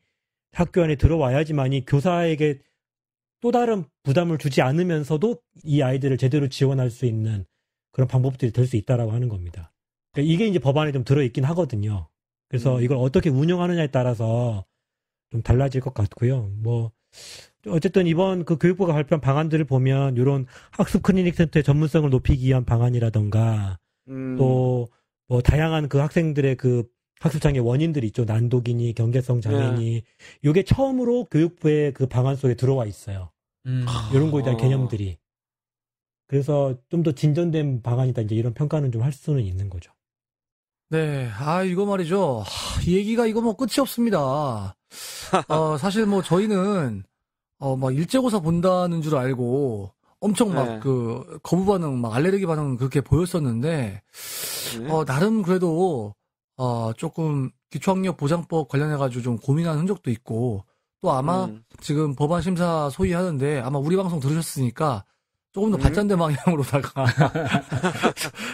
학교 안에 들어와야지만이 교사에게 또 다른 부담을 주지 않으면서도 이 아이들을 제대로 지원할 수 있는 그런 방법들이 될 수 있다라고 하는 겁니다. 그러니까 이게 이제 법안에 좀 들어있긴 하거든요. 그래서 이걸 어떻게 운영하느냐에 따라서 좀 달라질 것 같고요. 뭐 어쨌든 이번 그 교육부가 발표한 방안들을 보면 이런 학습 클리닉 센터의 전문성을 높이기 위한 방안이라던가 또 뭐 다양한 그 학생들의 그 학습 장애 원인들이 있죠. 난독이니 경계성 장애니 이게 처음으로 교육부의 그 방안 속에 들어와 있어요. 이런 거에 대한 개념들이. 그래서 좀 더 진전된 방안이다. 이제 이런 평가는 좀 할 수는 있는 거죠. 네, 이거 말이죠. 이 얘기가 이거 뭐 끝이 없습니다. 사실 뭐 저희는, 막 일제고사 본다는 줄 알고 엄청 막 거부 반응, 막 알레르기 반응 그렇게 보였었는데, 나름 그래도, 조금 기초학력 보장법 관련해가지고 좀 고민한 흔적도 있고, 또 아마 지금 법안 심사 소위 하는데 아마 우리 방송 들으셨으니까 조금 더 발전된 방향으로다가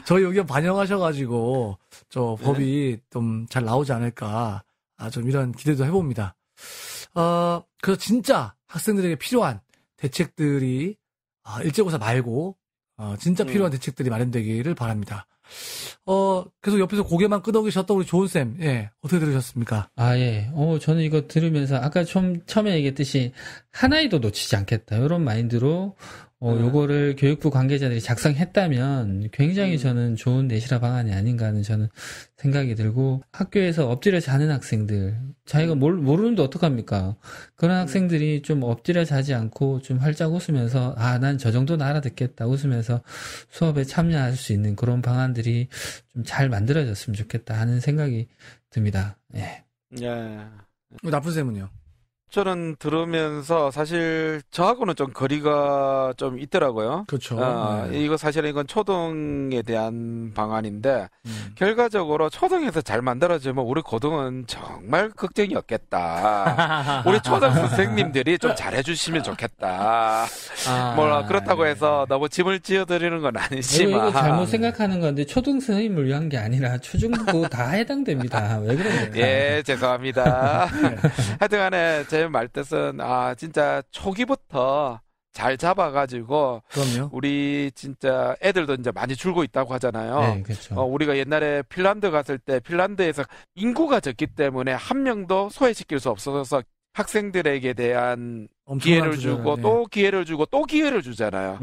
저희 의견 반영하셔가지고 저 법이 좀 잘 나오지 않을까 좀 이런 기대도 해봅니다. 그래서 진짜 학생들에게 필요한 대책들이 일제고사 말고 진짜 필요한 대책들이 마련되기를 바랍니다. 계속 옆에서 고개만 끄덕이셨던 우리 조은쌤, 예, 어떻게 들으셨습니까? 예. 저는 이거 들으면서 아까 처음에 얘기했듯이 하나에도 놓치지 않겠다. 이런 마인드로 요거를 교육부 관계자들이 작성했다면 굉장히 저는 좋은 내실화 방안이 아닌가 하는 저는 생각이 들고, 학교에서 엎드려 자는 학생들, 자기가 모르는데 어떡합니까? 그런 학생들이 좀 엎드려 자지 않고 좀 활짝 웃으면서, 난 저 정도는 알아듣겠다 웃으면서 수업에 참여할 수 있는 그런 방안들이 좀 잘 만들어졌으면 좋겠다 하는 생각이 듭니다. 예. 나쁜 쌤은요? 저는 들으면서 사실 저하고는 좀 거리가 좀 있더라고요. 그렇죠. 이거 사실은 이건 초등에 대한 방안인데 결과적으로 초등에서 잘 만들어지면 우리 고등은 정말 걱정이 없겠다. 우리 초등 선생님들이 좀 잘해주시면 좋겠다. 뭐 그렇다고 해서 너무 짐을 지어드리는 건 아니지만 이거 잘못 생각하는 건데 초등 선생님을 위한 게 아니라 초중고 다 해당됩니다. 왜 그럽니까? 예, 죄송합니다. 하여튼간에 제 말뜻은 진짜 초기부터 잘 잡아가지고 그럼요. 우리 진짜 애들도 이제 많이 줄고 있다고 하잖아요. 네, 그렇죠. 우리가 옛날에 핀란드 갔을 때 핀란드에서 인구가 적기 때문에 한 명도 소외시킬 수 없어서 학생들에게 대한 기회를 주고 또 기회를 주고 또 기회를 주잖아요.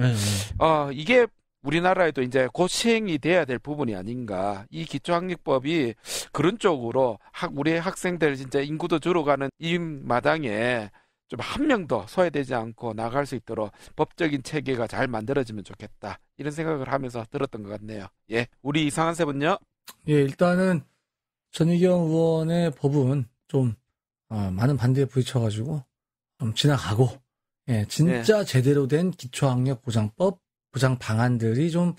이게 우리나라에도 이제 곧 시행이 돼야 될 부분이 아닌가. 이 기초학력법이 그런 쪽으로 우리 학생들 진짜 인구도 줄어가는 이 마당에 좀 한 명도 소외되지 않고 나갈 수 있도록 법적인 체계가 잘 만들어지면 좋겠다. 이런 생각을 하면서 들었던 것 같네요. 예, 우리 이상한 쌤은요? 예, 일단은 전희경 의원의 법은 좀 많은 반대에 부딪혀가지고 좀 지나가고, 예, 진짜 제대로 된 기초학력 보장법 보장 방안들이 좀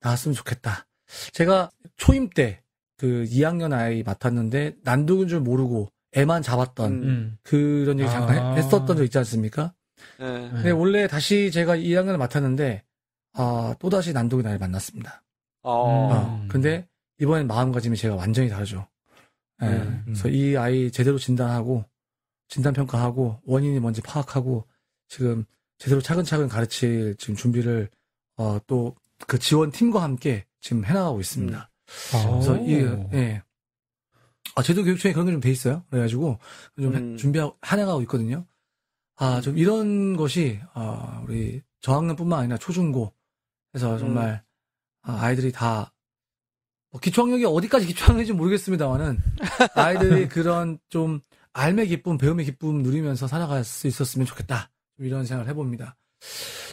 나왔으면 좋겠다. 제가 초임 때 그 2학년 아이 맡았는데 난독인 줄 모르고 애만 잡았던 그런 얘기 잠깐 했었던 적 있지 않습니까? 근데 원래 다시 제가 2학년을 맡았는데 또다시 난독인 아이를 만났습니다. 근데 이번엔 마음가짐이 제가 완전히 다르죠. 그래서 이 아이 제대로 진단하고 진단평가하고 원인이 뭔지 파악하고 지금 제대로 차근차근 가르칠 지금 준비를 또 그 지원팀과 함께 지금 해나가고 있습니다. 그래서 제도 교육청에 그런 게 좀 돼 있어요. 그래가지고 좀 한해가고 있거든요. 좀 이런 것이 우리 저학년뿐만 아니라 초중고 해서 정말 아이들이 다 기초학력이 어디까지 기초학력인지 모르겠습니다만은 아이들이 그런 좀 알매 기쁨, 배움의 기쁨 누리면서 살아갈 수 있었으면 좋겠다. 이런 생각을 해봅니다.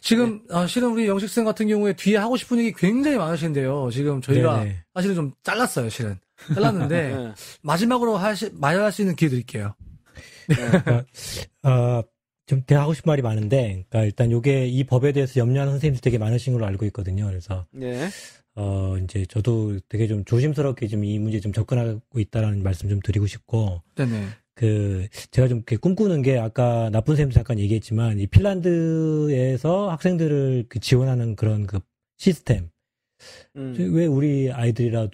지금 실은 우리 영식생 같은 경우에 뒤에 하고 싶은 얘기 굉장히 많으신데요. 지금 저희가 네네. 사실은 좀 잘랐어요. 실은 잘랐는데 네. 마지막으로 말할 수 있는 기회 드릴게요. 그러니까, 좀 대하고 싶은 말이 많은데, 그러니까 일단 요게 이 법에 대해서 염려하는 선생님들 되게 많으신 걸로 알고 있거든요. 그래서 네. 이제 저도 되게 좀 조심스럽게 좀 이 문제에 좀 접근하고 있다라는 말씀 좀 드리고 싶고, 네네. 제가 좀 이렇게 꿈꾸는 게 아까 나쁜 쌤도 잠깐 얘기했지만, 이 핀란드에서 학생들을 지원하는 그런 시스템. 왜 우리 아이들은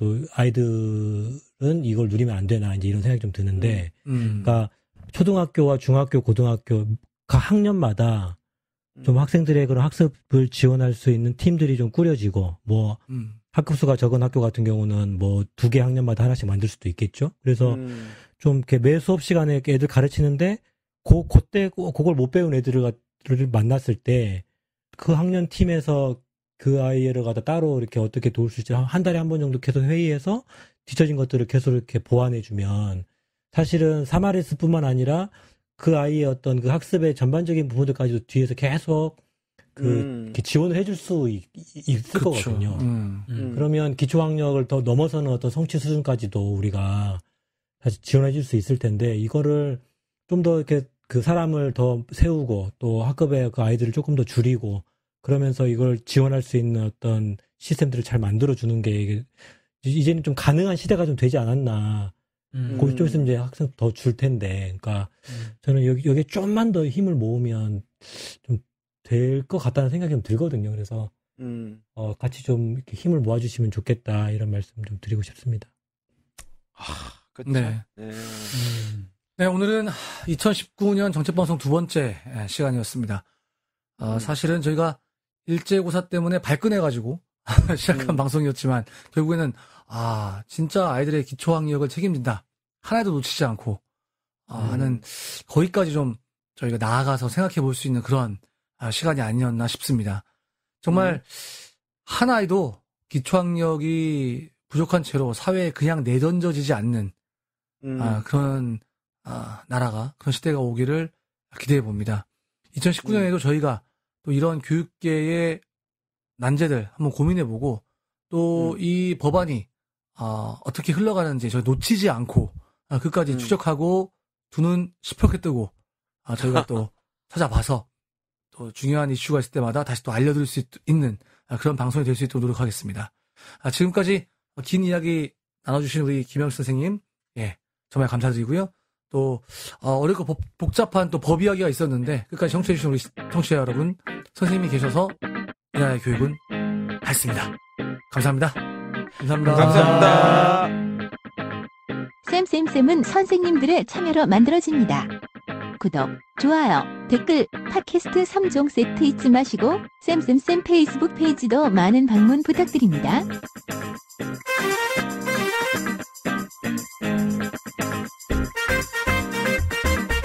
이걸 누리면 안 되나, 이제 이런 생각이 좀 드는데, 그러니까 초등학교와 중학교, 고등학교 각 학년마다 좀 학생들의 그런 학습을 지원할 수 있는 팀들이 좀 꾸려지고, 학급 수가 적은 학교 같은 경우는 2개 학년마다 하나씩 만들 수도 있겠죠. 그래서 좀 이렇게 매 수업 시간에 애들 가르치는데 그때 그걸 못 배운 애들을 만났을 때 그 학년 팀에서 그 아이를 갖다 따로 이렇게 어떻게 도울 수 있지 한 달에 한 번 정도 계속 회의해서 뒤처진 것들을 계속 이렇게 보완해주면 사실은 사마리스뿐만 아니라 그 아이의 어떤 그 학습의 전반적인 부분들까지도 뒤에서 계속 이렇게 지원을 해줄 수 있을 그쵸. 거거든요. 그러면 기초학력을 더 넘어서는 어떤 성취 수준까지도 우리가 다시 지원해줄 수 있을 텐데, 이거를 좀 더 이렇게 그 사람을 더 세우고, 또 학급의 그 아이들을 조금 더 줄이고, 그러면서 이걸 지원할 수 있는 어떤 시스템들을 잘 만들어주는 게, 이제는 좀 가능한 시대가 좀 되지 않았나. 거기 좀 있으면 이제 학생 더 줄 텐데, 그러니까 저는 여기에 좀만 더 힘을 모으면 좀 될 것 같다는 생각이 좀 들거든요. 그래서, 같이 좀 이렇게 힘을 모아주시면 좋겠다, 이런 말씀 좀 드리고 싶습니다. 그렇죠. 네. 네, 오늘은 2019년 정책방송 2번째 시간이었습니다. 사실은 저희가 일제고사 때문에 발끈해가지고 시작한 방송이었지만 결국에는 진짜 아이들의 기초학력을 책임진다. 하나도 놓치지 않고 하는 거기까지 좀 저희가 나아가서 생각해 볼 수 있는 그런 시간이 아니었나 싶습니다. 정말 한 아이도 기초학력이 부족한 채로 사회에 그냥 내던져지지 않는 그런 나라가, 그런 시대가 오기를 기대해 봅니다. 2019년에도 저희가 또 이런 교육계의 난제들 한번 고민해 보고 또 이 법안이 어떻게 흘러가는지 저희 놓치지 않고 끝까지 추적하고 두 눈 시퍼게 뜨고 저희가 또 찾아봐서 또 중요한 이슈가 있을 때마다 다시 또 알려드릴 수 있는 그런 방송이 될 수 있도록 노력하겠습니다. 지금까지 긴 이야기 나눠주신 우리 김영식 선생님, 정말 감사드리고요. 또 어렵고 복잡한 또 법 이야기가 있었는데 끝까지 청취해주신 우리 청취자 여러분, 선생님이 계셔서 이 나라의 교육은 밝습니다. 감사합니다. 감사합니다. 감사합니다. 쌤은 선생님들의 참여로 만들어집니다. 구독, 좋아요, 댓글, 팟캐스트 3종 세트 잊지 마시고 쌤 페이스북 페이지도 많은 방문 부탁드립니다.